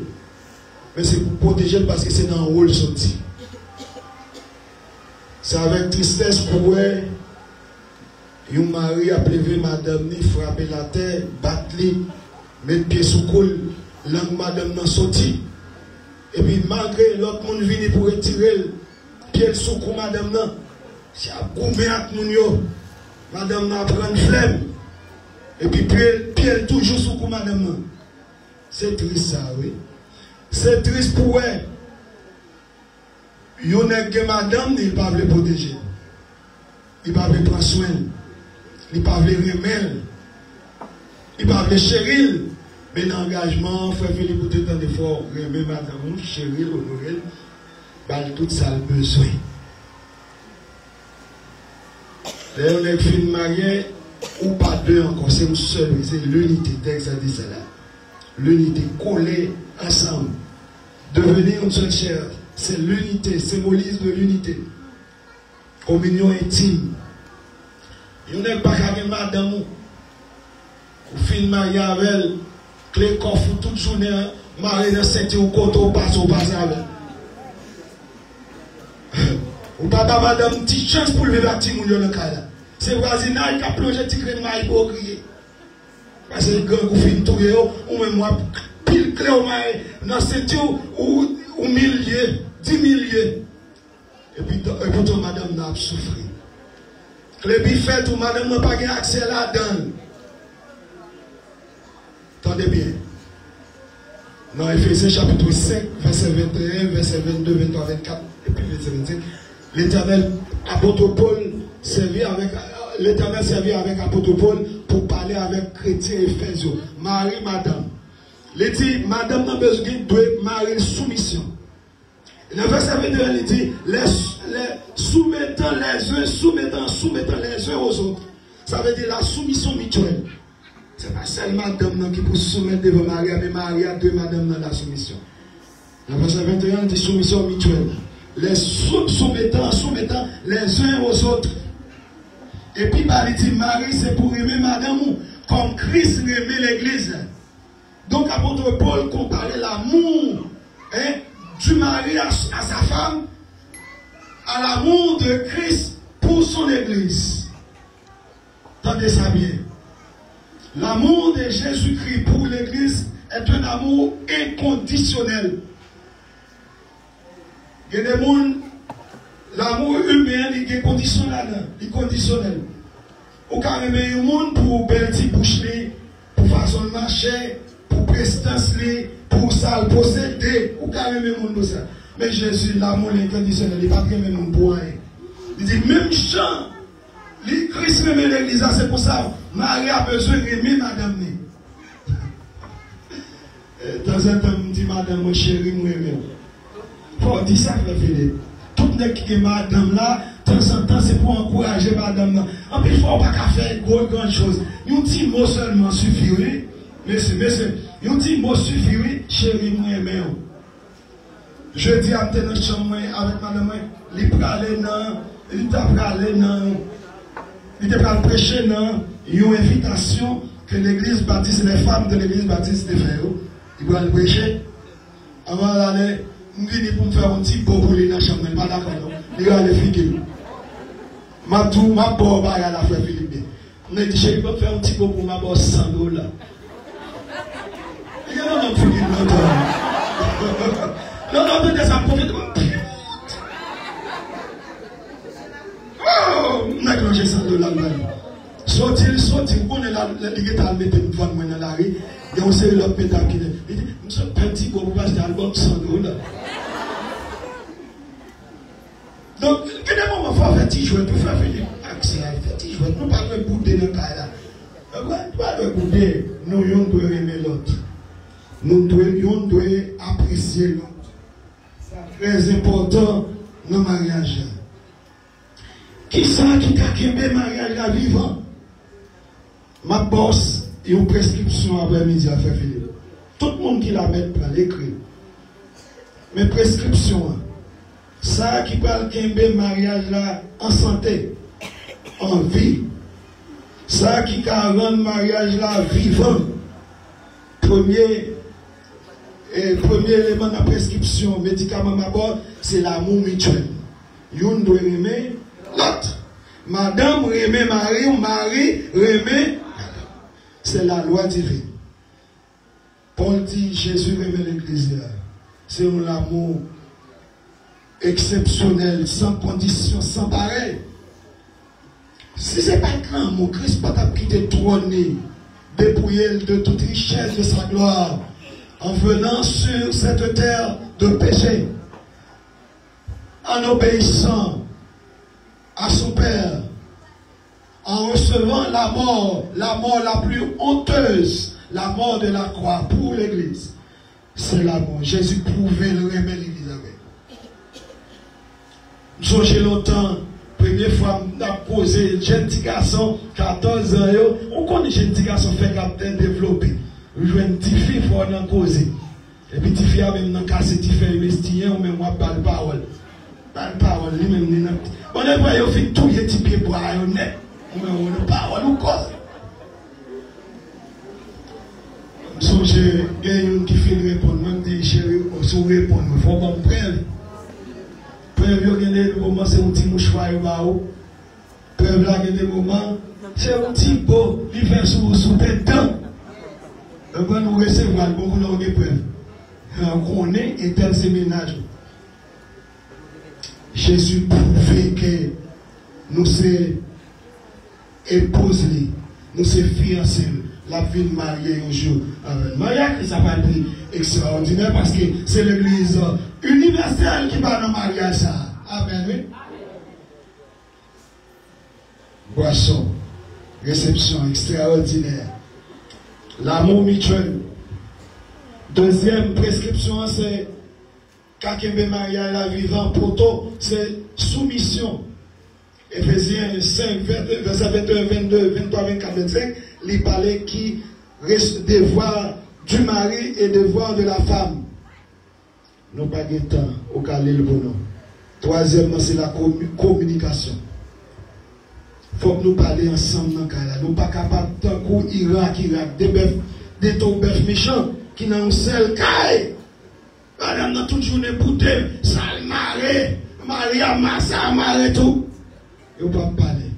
mais c'est pour protéger parce que c'est dans le rôle sorti. C'est avec tristesse pour eux, un mari a levé madame, frapper la terre, battre, mettre pied sous col, langue madame n'a sorti. Et puis malgré l'autre monde vient pour retirer pied sous cou madame n'a, c'est à goûter avec mon yo. Madame n'a pris une flemme. Et puis pied toujours sous cou madame n'a. C'est triste ça, oui. C'est triste pour elle. Il y a que madame, il ne peut pas le protéger. Il ne peut pas le prendre soin. Il ne peut pas le remettre. Il ne peut pas le chérir. Mais l'engagement, frère Philippe, pour tout un effort, remettre madame, chérir, honorer, il tout ça le besoin. D'ailleurs, les filles mariées, ou pas deux encore, c'est une seule, c'est l'unité. Texte a dit ça là. L'unité, coller ensemble, devenir une seule chair. C'est l'unité, symbolise de l'unité. Communion intime. Il n'y a pas qu'à madame, ou fin marié avec elle, clé coffre toute journée, marié dans cette ou côté, ou passe avec. Ou pas madame, petite chance pour lever la petite moun dans le cas là. C'est voisinage qui a plongé petit crème maïs pour crier. Parce que grand coup fin tout ou même moi, pile clé au maïs, dans cette ou milliers, 10 milliers. Et puis pourtant madame n'a pas souffert. Clé bifette ou madame n'a pas accès là-dedans. Attendez bien. Dans Éphésiens chapitre 5, verset 21, verset 22, 23, 24, et puis verset 25, l'Éternel, apôtre Paul, l'Éternel servit avec apôtre Paul pour parler avec chrétiens éphésiens. Marie, madame. Il dit, madame n'a besoin de marier soumission. Le verset 21, il dit, les soumettant les uns, soumettant les uns aux autres. Ça veut dire la soumission mutuelle. Ce n'est pas seulement madame qui peut soumettre devant Marie, mais Marie a deux madames dans la soumission. Le verset 21 dit soumission mutuelle. Les soumettant les uns aux autres. Et puis, il dit Marie, c'est pour aimer madame comme Christ aimait l'église. Donc, apôtre Paul comparait l'amour du mari à sa femme à l'amour de Christ pour son église. Entendez ça bien. L'amour de Jésus-Christ pour l'église est un amour inconditionnel. Il y a des gens, l'amour humain, il est conditionnel. Au cas où il y a des gens pour belle petite bouche, pour façon de marcher, pour prestance, pour ça, le posséder. Au cas où il y a des gens pour ça. Mais Jésus, l'amour inconditionnel, il n'est pas très même pour rien. Il dit, même chant, Christ aime l'église, c'est pour ça. Marie a besoin d'aimer madame. De temps en temps, je dis, madame, mon chéri, moi, il faut dire ça, frère Philippe. Tout le monde qui est madame là, de temps en temps, c'est pour encourager madame là. En plus, il ne faut pas faire grand chose. Un petit mot seulement suffirait. Monsieur, un petit mot suffirait, chéri, moi, aimé. Je dis à me chambre avec madame, il peut aller dans, il peut aller dans. il était pas prêcher dans une invitation que l'église baptiste, les femmes de l'église baptiste de fait. Il va le prêcher. Avant d'aller, nous venons pour faire un petit beau pour lui dans la chambre, pas d'accord. Il va aller figurer. Ma boue, à la frère Philippe. On a dit, chérie, je vais faire un petit beau pour ma boue $100. Il y a un petit peu non, non, mais ça me profite. Oh, on a clenché $100 là. Sortir, on est là, l'état de mettre une fois dans la rue, et on s'est là, pétard qui dit, monsieur, petit beau pour acheter un album $100. Donc, que des moments, il faut faire petit jouet pour faire venir accès à petit jouet. Nous ne pouvons pas bouder dans le cas là. Nous ne pouvons pas bouder, nous devons aimer l'autre. Nous devons apprécier l'autre. C'est très important dans le mariage. Qui ça qui a quitté le mariage à vivant? Ma bosse, il y a une prescription après-midi à faire Philippe. Tout le monde qui la met pour l'écrire. Mais prescription, ça qui parle de mariage là en santé, en vie. Ça qui rend le mariage là vivant. Premier élément de la prescription, médicament d'abord, c'est l'amour mutuel. Yon doit aimer l'autre. Madame remet mari remet. C'est la loi divine. Paul dit, Jésus remet l'église. C'est un amour exceptionnel, sans condition, sans pareil. Si ce n'est pas grand amour, Christ n'a pas quitté le trône, dépouillé de toute richesse de sa gloire, en venant sur cette terre de péché, en obéissant à son Père, en recevant la mort la plus honteuse, la mort de la croix pour l'Église. C'est l'amour. Jésus pouvait le remettre l'Église avec. J'ai longtemps, première fois, on a posé, jeune petit garçon, 14 ans, on connaît jeune petit garçon fait capitaine développé. Je joue une petite fille, il faut en causer. Et puis, petite fille a même dans le cas, c'est petit fait investir, on met moi pas de parole. Pas de parole, lui-même, on est pas, il fait tout, il petit pied pour aller au net. On n'a pas parole ou cause. J'ai une qui fait répondre, même dit, chérie, on se répond, il faut qu'on prenne. Preuve, il y a des moments, c'est un petit mouchoir, preuve, là, il y a des moments, c'est un petit beau, il fait sous tes dents. On va nous recevoir, beaucoup de preuves. On est et tel ces ménages. Jésus prouvait que nous sommes épousés, nous sommes fiancés, la vie de mariée un jour. Mariage, ça va être extraordinaire parce que c'est l'église universelle qui va dans le mariage. Ça. Amen. Oui? Boisson, réception extraordinaire. L'amour mutuel. Deuxième prescription, c'est Kakembe mariage la vivant poto, c'est soumission. Ephésiens 5, verset 21, 22, 23, 24, 25, il parlait qui reste devoir du mari et devoir de la femme. Nous n'avons pas de temps au cas le bonheur. Troisièmement, c'est la communication. Il faut que nous parlions ensemble dans le cas là. Nous ne sommes pas capables d'un coup Irak, des bœufs méchants qui n'ont un seul caille. Madame n'a toute journée bouté, sale marée, Maria Massa, marée tout. Et on ne peut pas parler.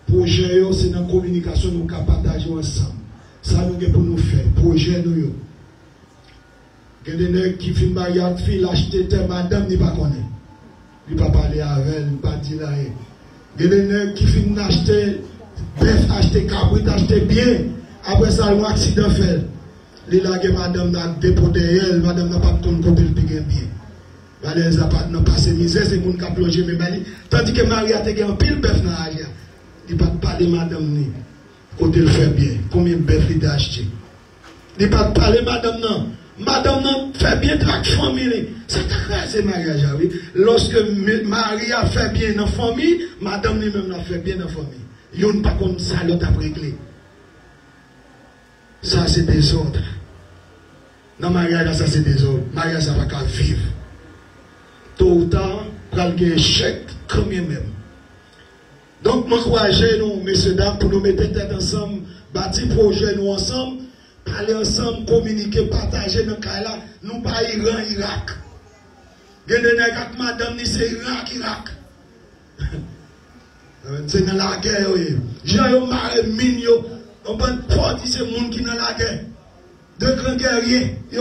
Projet, c'est dans la communication, nous pouvons partager ensemble. Ça nous est pour nous faire. Projet, nous. Il y a des gens qui filment mariage, fille, acheter tes madame, ni pas connaître. Il ne peut pas parler avec elle, il ne peut pas dire rien. Il y a des gens qui filment acheter bœuf, acheter cabrit, acheter bien. Après ça, un accident fait. Il a madame n'a déporté elle, madame n'a pas de côté le bien. Madame n'a pas de passer misère, c'est mon qui a plongé mes balises. Tandis que Marie a été un pile bœuf dans l'arrière. Il ne peut pas parler madame ni. Côté le fait bien. Combien de bœuf il a acheté? Il ne peut pas parler madame non. Madame non fait bien dans la famille. C'est un mariage. Oui. Lorsque Marie a fait bien dans la famille, madame lui-même l'a fait bien dans la famille. Il n'y a pas comme ça, l'autre a réglé. Ça, c'est des ordres. Dans le mariage, ça, c'est des ordres. Le mariage, ça va qu'à vivre. Tôt ou tard, pour qu'il y ait un chèque, quand même. Donc, m'encourager nous, messieurs, dames, pour nous mettre tête ensemble, bâtir projet nous ensemble, parler ensemble, communiquer, partager dans le cas là, nous pas Iran, Irak. Avec madame, c'est Irak. C'est dans la guerre, oui. Jean-Yo Maré Mine, on peut pas dire c'est le monde qui est dans la guerre. Deux grands guerriers, il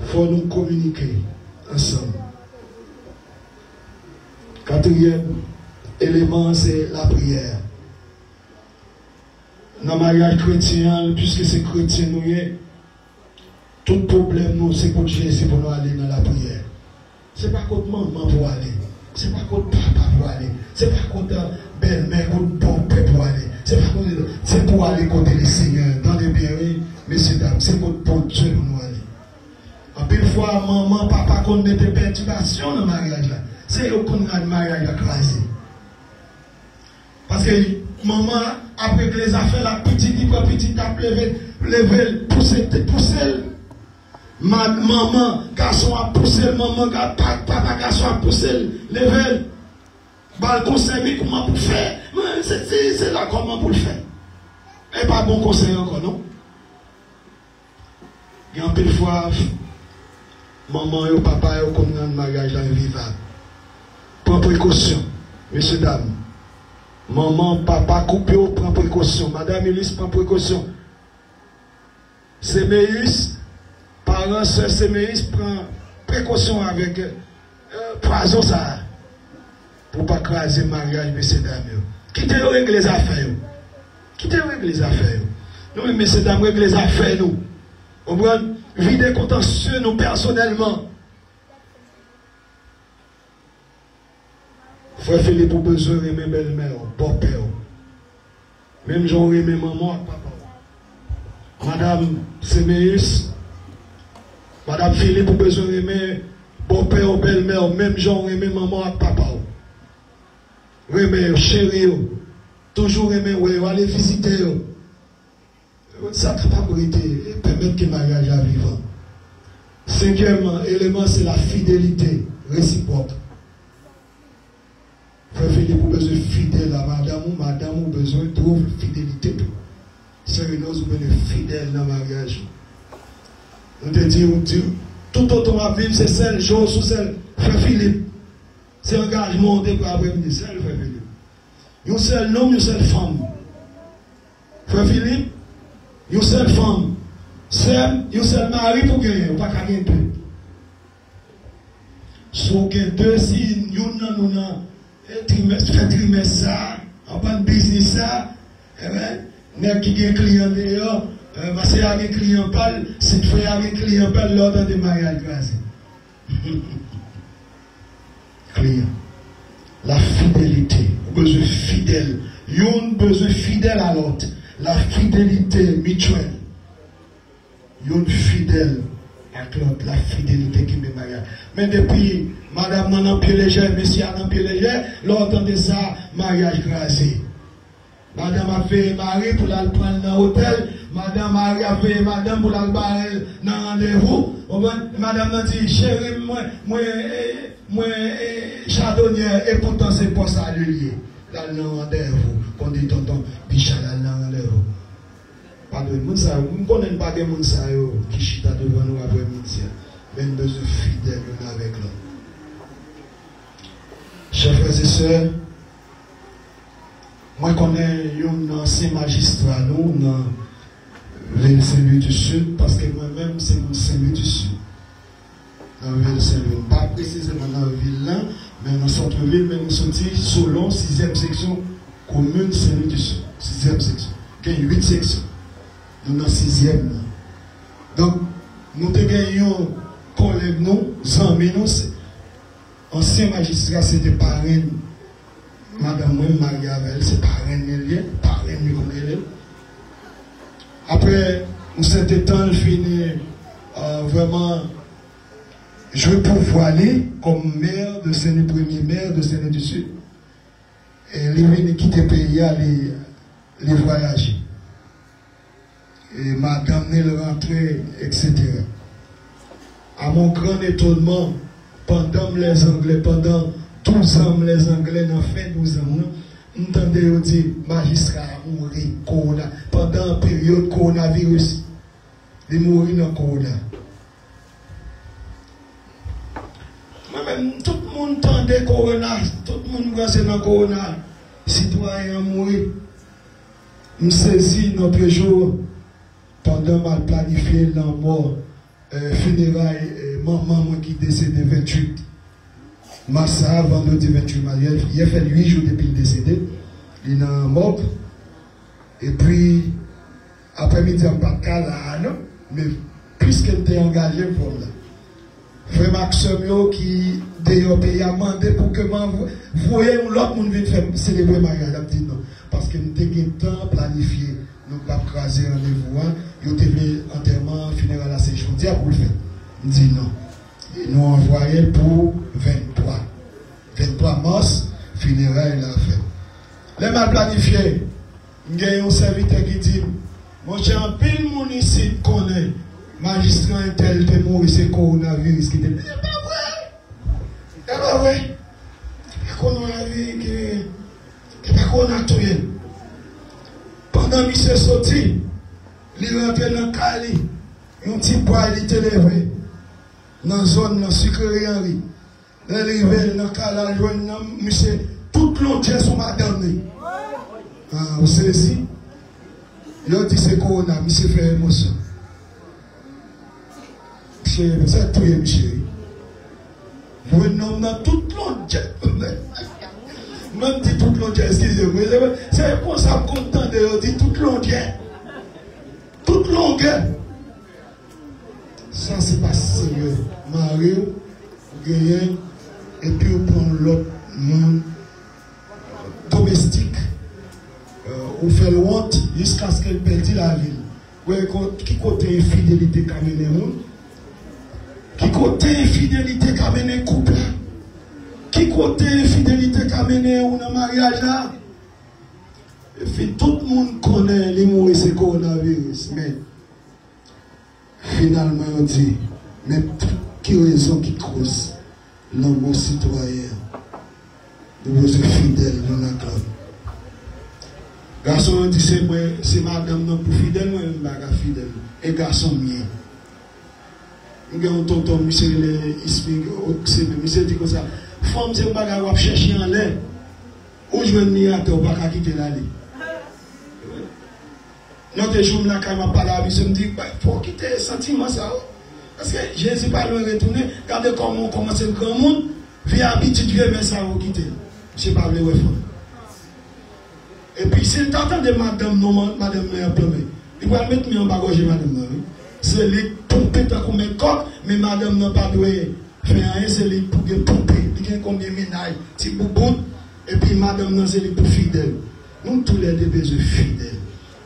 faut nous communiquer ensemble. Quatrième élément, c'est la prière. Dans le mariage chrétien, puisque c'est chrétien, nous, tout problème, nous, c'est contre Jésus pour nous aller dans la prière. Ce n'est pas contre maman pour aller. Ce n'est pas contre papa pour aller. Ce n'est pas contre belle-mère, contre bon père pour aller. C'est pour aller contre les seigneurs. Dans les biens, messieurs, dames, c'est contre bon Dieu pour nous aller. En plus, fois, maman, papa, qu'on met des perturbations dans le mariage là. C'est eux qu'on a le mariage à craser. Parce que maman, après que les affaires, la petite, il va petit tape, lever, pousser. Maman, garçon a poussé, maman, papa, garçon a poussé, lever. Bal conseil, comment pour faire? C'est là comment pour le faire. Et pas bon conseil encore, non? Il y a un peu de fois, maman et papa, comme dans le mariage, là, vivable. Prends précaution, messieurs, dames. Maman, papa, coupez, prends précaution. Madame Ulysse, prends précaution. Séméus, parents, soeur Séméus, prend précaution avec poison ça. Pour ne pas craser le mariage, messieurs, dames. Quittez-le régler les affaires. Quittez-le régler les affaires. Nous, messieurs, dames, régler les affaires, nous. On va vider contentieux, nous, personnellement. Frère Philippe, pour besoin de mes belles-mères, beau-père. Même j'en aimé maman, papa. Madame Séméus, Madame Philippe, pour besoin de mes beau-père, belle-mère, même j'en aimé maman, papa. Remè, chéri, toujours aimé, aller visiter. Ça ne peut pas permettre que le mariage à vivre. Cinquième élément, c'est la fidélité réciproque. Frère Philippe, vous besoin fidèle à madame ou besoin de trouver fidélité. Sérieux, vous besoin fidèle dans le mariage. On te dit, tout autant à vivre, c'est celle, jour sous celle. Frère Philippe, c'est engagement de pour après-midi, seul, frère Philippe. Une seule homme, une seule femme. Frère Philippe, une seule femme. Une seule mari pour gagner, pas qu'à gagner deux. Si vous gagnez deux, si nous n'avons fait trimestre ça, en pas de business ça, n'est qui gagne client d'ailleurs, parce qu'il y a un client pâle, c'est qu'il y a un client pâle lors des mariages grâce. Client. La fidélité, besoin fidèle. Yon besoin fidèle à l'autre. La fidélité mutuelle. Yon fidèle à l'autre. La fidélité qui me mariage. Mais depuis, madame n'a pied léger, monsieur n'a pied léger, l'entendez ça, mariage grasé. Madame a fait mari pour la prendre dans l'hôtel. Madame a fait madame pour la barrer dans le rendez-vous. Madame a dit, chérie, moi, chardonnière, et pourtant c'est pas ça le lié. Là, le rendez-vous. On dit tonton, Bichal, là, le rendez-vous. Pardon, nous ne connaissons pas des gens qui chita devant nous après-midi. Mais nous sommes fidèles avec l'autre. Chers frères et sœurs, moi, je connais un ancien magistrat, nous, dans le Saint-Louis du Sud, parce que moi-même, c'est mon Saint-Louis du Sud. Dans la ville de Saint-Louis. Pas précisément dans la ville là, mais dans le centre-ville, mais nous sommes selon 6e section commune Saint-Louis du Sud. 6e section. Il y a 8 sections. Nous dans la 6e. Donc, nous avons collègues, nous, amis, nous, ancien magistrat, c'était parrain. Madame Maria Avel, c'est parrain Mélier, parrain Mélier. Après, un certain temps, il finit vraiment jouer pour voiler comme maire de Saint-Louis, premier maire de Saint-Louis du Sud. Et il vient quitter le pays, aller voyager. Et madame elle rentrer, etc. À mon grand étonnement, pendant les Anglais, pendant 12 ans, les Anglais n'ont fait 12 ans. Nous entendons dire magistrat mourir pendant la période coronavirus. Il mourir dans le corona. Moi-même, tout le monde entendait corona, tout le monde pensait dans le corona. Citoyens mourir. Nous saisissons notre jour pendant mal planifié la mort funérailles maman qui décédé 28 mars vendredi 28 mars. Il a fait 8 jours depuis le décédé. Il est mort. Et puis après-midi on pas de cas là, non? Mais puisqu'il était engagé pour là. Frère Maxime qui d'ailleurs pays a demandé pour que vous voyez l'autre monde vient faire célébrer mariage. Il dit non. Parce que nous avons un temps planifié. Nous ne pouvons pas craser rendez-vous. Nous avons enterrement funéraire à Saint-Chaudière pour le faire. Il dit non. Et nous envoyons pour 23 mars, funéraire là fait. Les mal planifiés, nous avons un serviteur qui dit mon cher, pile mon ici connaît. Magistrat tel te mort, c'est coronavirus qui te dit. C'est pas vrai. C'est pas vrai. C'est pas coronavirus. C'est pas coronavirus. Pendant que c'est sorti, il rentre dans le Cali. Un petit bois, il était levé. Dans la zone, dans la sucrerie Henri. Il est arrivé dans le Cali, il monsieur, tout le monde est sur madame. Vous savez, il a dit c'est corona, monsieur fait émotion. C'est tout, monsieur. Vous nommez tout le monde. Même dit tout le monde, excusez-moi. C'est pour ça que je suis content de dire tout le monde. Tout le monde. Ça, c'est pas sérieux. Mario, Gayen, et puis on prend l'autre monde domestique. On fait le honte jusqu'à ce qu'elle perde la ville. Qui côté infidélité qu'a mené le monde? Qui côté infidélité qu'a mené le couple? Qui côté infidélité qu'a mené un mariage là? Et puis tout le monde connaît les mots et c'est coronavirus. Mais finalement on dit, mais qui raison qui cause l'homme citoyen de vos fidèles dans la club? Garçon dit c'est madame non pour fidèle, moi je ne suis pas fidèle. Et garçon mien. Il y a un tonton, monsieur dit comme ça. Femme, c'est pas grave, chercher en l'air. Où je vais venir à toi, pas quitter l'allée. Notre jour, là, quand je parle à lui, je me dis, il faut quitter le sentiment, ça. Parce que Jésus pas le retourner. Regardez comment on commence le grand monde. Via habitude, mais ça va quitter. Je ne sais pas le refondre. Et puis, si tu entends de madame, non, madame, il va mettre en bagage, madame, non. C'est les pomper comme un coq, mais madame n'a pas doué. Faire rien, c'est les pour pomper. Il y a combien de ménailles, c'est pour bon. Et puis, madame, non, c'est les pour fidèles. Nous, tous les deux, besoin fidèles.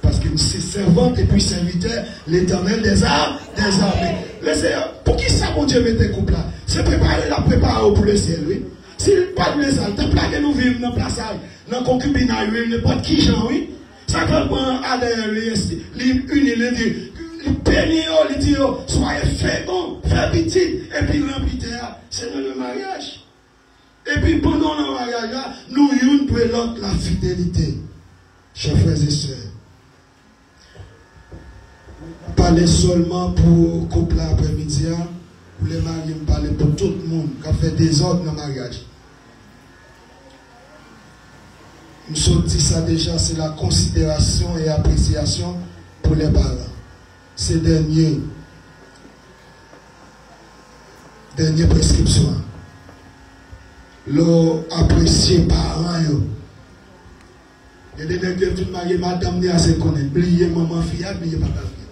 Parce que c'est servante et puis serviteur, l'éternel des armes, des armées. Pour qui ça, mon Dieu, mettez couple là? C'est préparer la préparer pour le ciel, oui. S'il pas de les armes, t'es plaqué nous vivons dans le place, dans le concubinage, n'importe qui, genre, oui. Ça peut prendre à l'une, il bénit, il dit, soyez féconds, faites petit, et puis remplis c'est dans le mariage. Et puis pendant le mariage, nous, une pour l'autre, la fidélité. Chers frères et sœurs, parlez seulement pour couple après-midi, pour les mariés, parlez pour tout le monde qui a fait des ordres dans le mariage. Nous sommes dit ça déjà, c'est la considération et appréciation pour les parents. Ces dernières prescriptions. L'on apprécie parents. Il y a des gens qui mariés, madame, ni assez connaître. Oubliez maman, fille, oubliez papa, fille.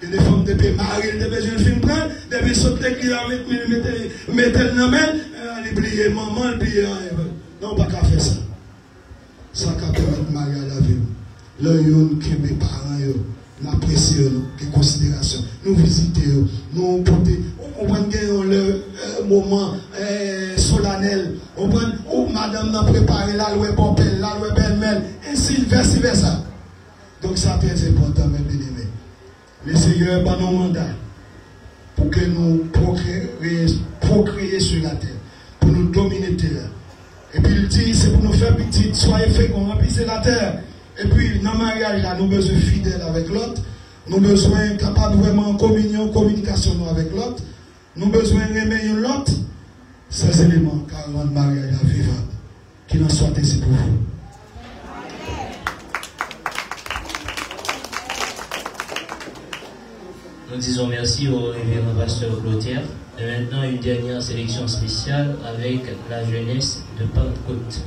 Il y a des femmes qui sont mariées, des besoins de film prendre, des besoins de l'église avec mettre le nom, oubliez maman, oubliez. Non, pas qu'à faire ça. Ça qu'a permis de marier à la vie. Là, il y a mes parents, nous apprécions, les considérations, nous visitons, nous portons, on prend le moment solennel, on prend où madame n'a préparé la loi Popel, la loi belle-mère, ainsi versa. Donc ça c'est très important, mes bien-aimés. Le Seigneur a nos mandats pour que nous procréer sur la terre, pour nous dominer la terre. célibataires. Et puis, dans le mariage, là, nous avons besoin fidèles avec l'autre. Nous avons besoin capable vraiment communion, communication avec l'autre. Nous avons besoin d'aimer l'autre. Ces éléments, car le mariage est vivant. Qu'il en soit ainsi pour vous. Nous disons merci au révérend pasteur Clotaire. Et maintenant, une dernière sélection spéciale avec la jeunesse de Pentecôte.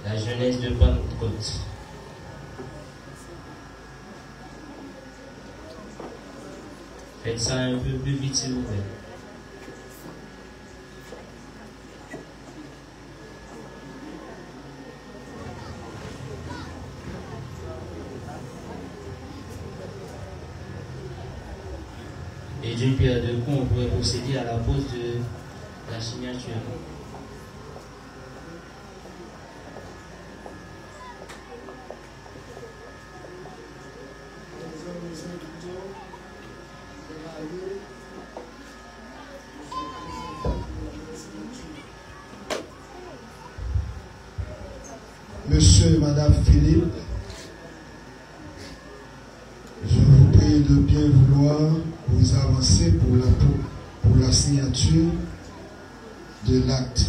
La jeunesse de Pentecôte. Faites ça un peu plus vite, s'il vous plaît. Et d'une pierre deux coups, on pourrait procéder à la pose de la signature. Monsieur et Madame Philippe, je vous prie de bien vouloir vous avancer pour la signature de l'acte.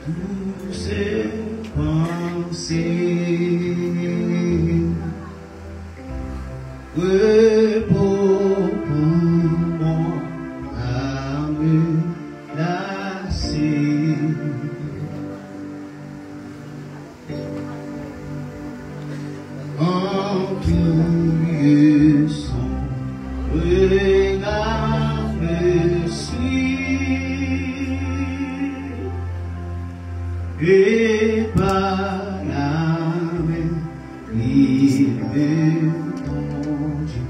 Tous ces pensées, repos pour mon âme lassée. En tout lieu son regard me suit, et par la main il me conduit.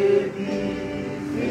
Thank you.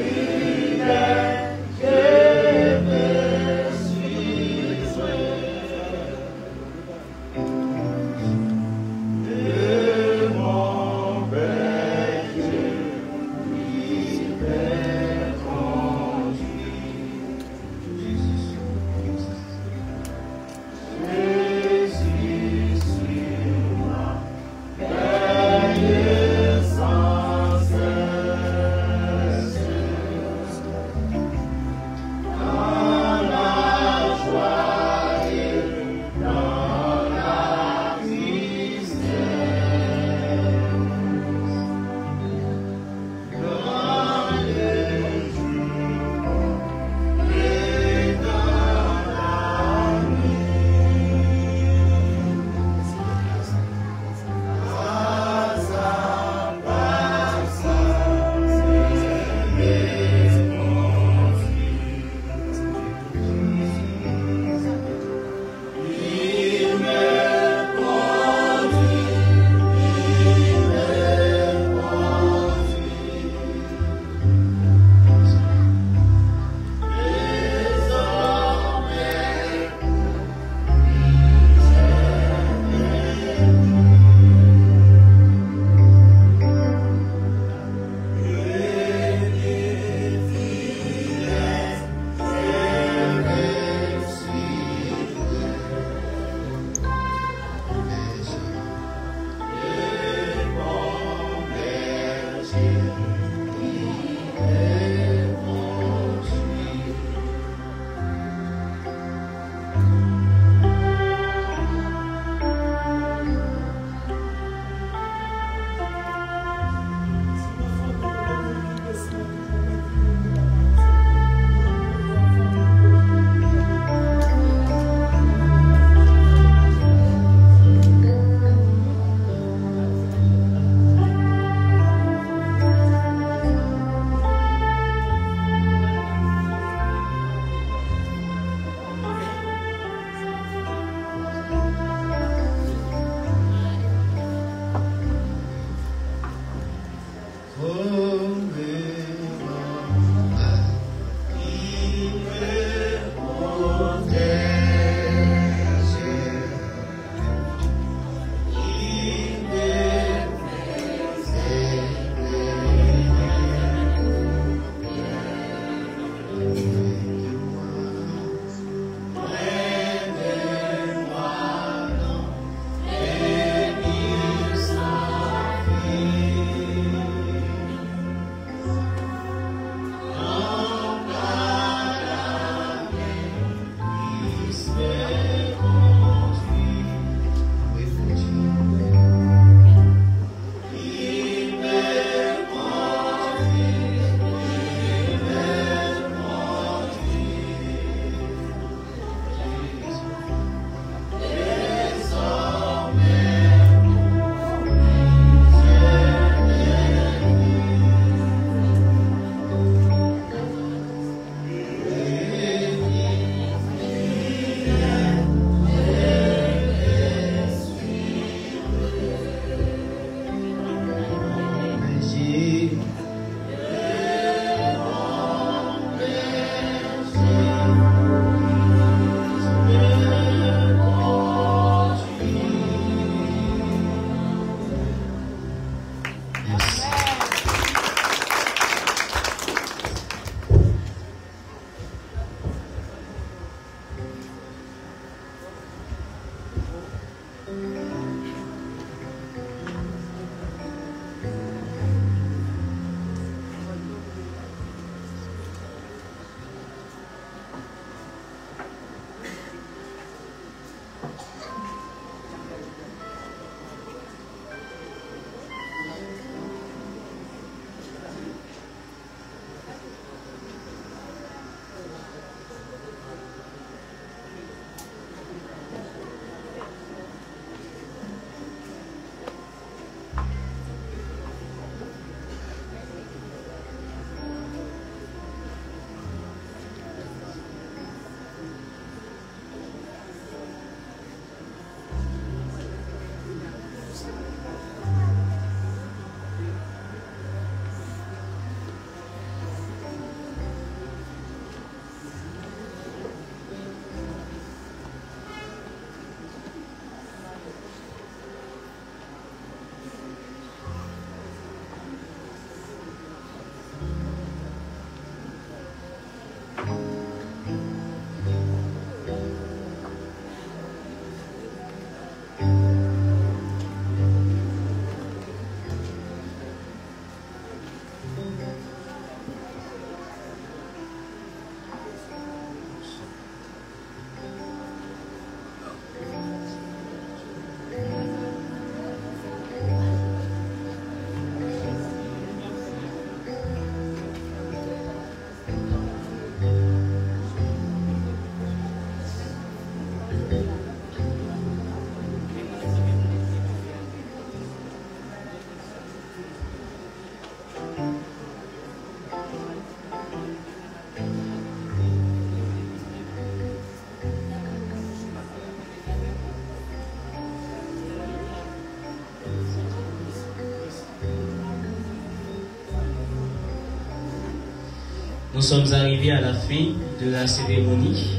Nous sommes arrivés à la fin de la cérémonie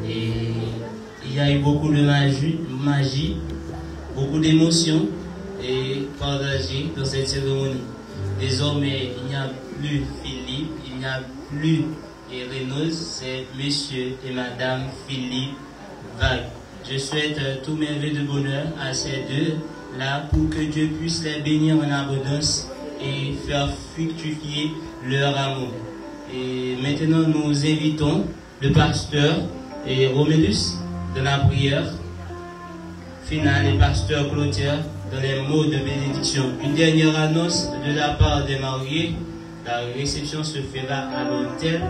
et il y a eu beaucoup de magie, beaucoup d'émotions et partagées dans cette cérémonie. Désormais, il n'y a plus Philippe, il n'y a plus Renaud, c'est Monsieur et Madame Philippe Vague. Je souhaite tout merveille de bonheur à ces deux-là pour que Dieu puisse les bénir en abondance et faire fructifier leur amour. Et maintenant, nous invitons le pasteur et Romulus dans la prière finale et pasteur Clotaire dans les mots de bénédiction. Une dernière annonce de la part des mariés. La réception se fera à l'hôtel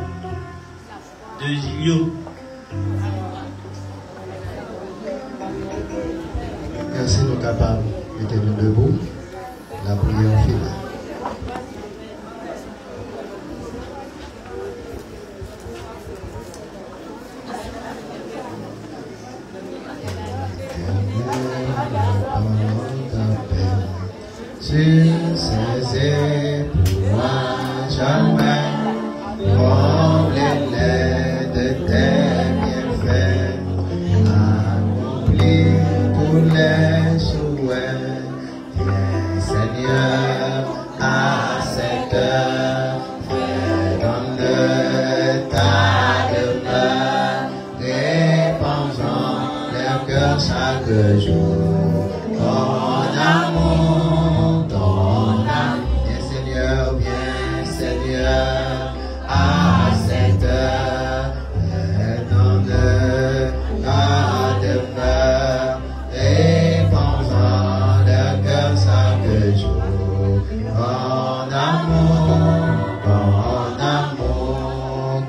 de Lyon. Merci, nous capables. Mettez-nous debout. La prière finale. Sur ces épaules à jamais, comblez-les de tes bienfaits, accomplis tous les souhaits. Viens, Seigneur, à cette heure, fais don de ta demeure, répands-en leur cœur chaque jour. Ton amour, viens Seigneur, à cette heure, dans de ta demeure, répands-en leur cœur chaque jour. Ton amour,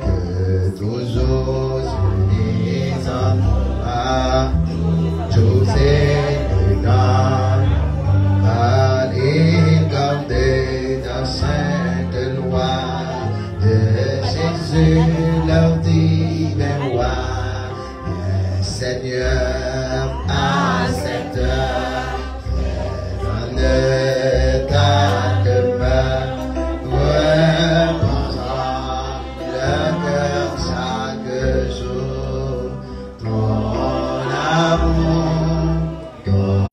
que toujours unis en toi, José et Dan, allez garder ta sainte loi de Jésus, leur divin roi. Seigneur, à cette heure, donne ta demeure, reprends le cœur chaque jour, ton amour, ton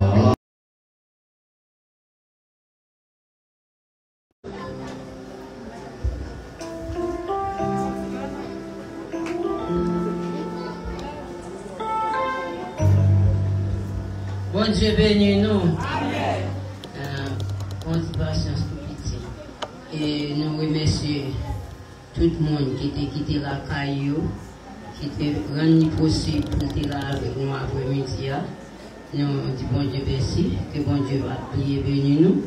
Bon Dieu bénit nous. On dit patience pour pitié. Et nous remercions tout le monde qui était quitté la caillou, qui était rendu possible pour être là avec nous après-midi. Nous disons bon Dieu merci, que bon Dieu va prier bénir nous.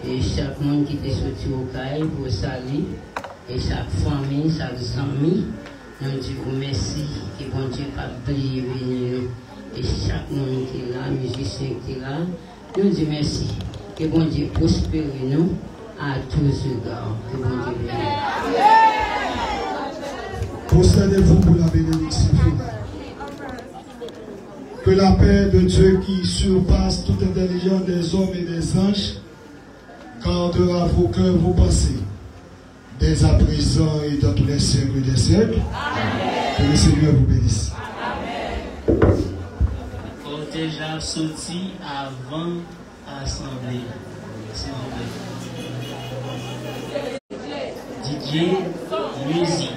Et chaque monde qui était sorti au caillou pour saluer, et chaque famille, chaque ami, nous disons merci, que bon Dieu va prier bénir nous. Et chaque monde qui est là, musicien qui est là, nous disons merci. Que bon Dieu prospère nous à tous égards. Que bon Dieu bénisse. Procédez-vous pour la bénédiction finale. Que la paix de Dieu qui surpasse toute intelligence des hommes et des anges gardera vos cœurs, vos pensées, dès à présent et dans tous les siècles des siècles. Que le Seigneur vous bénisse. Déjà sorti avant assemblée. S'il vous plaît. DJ musique.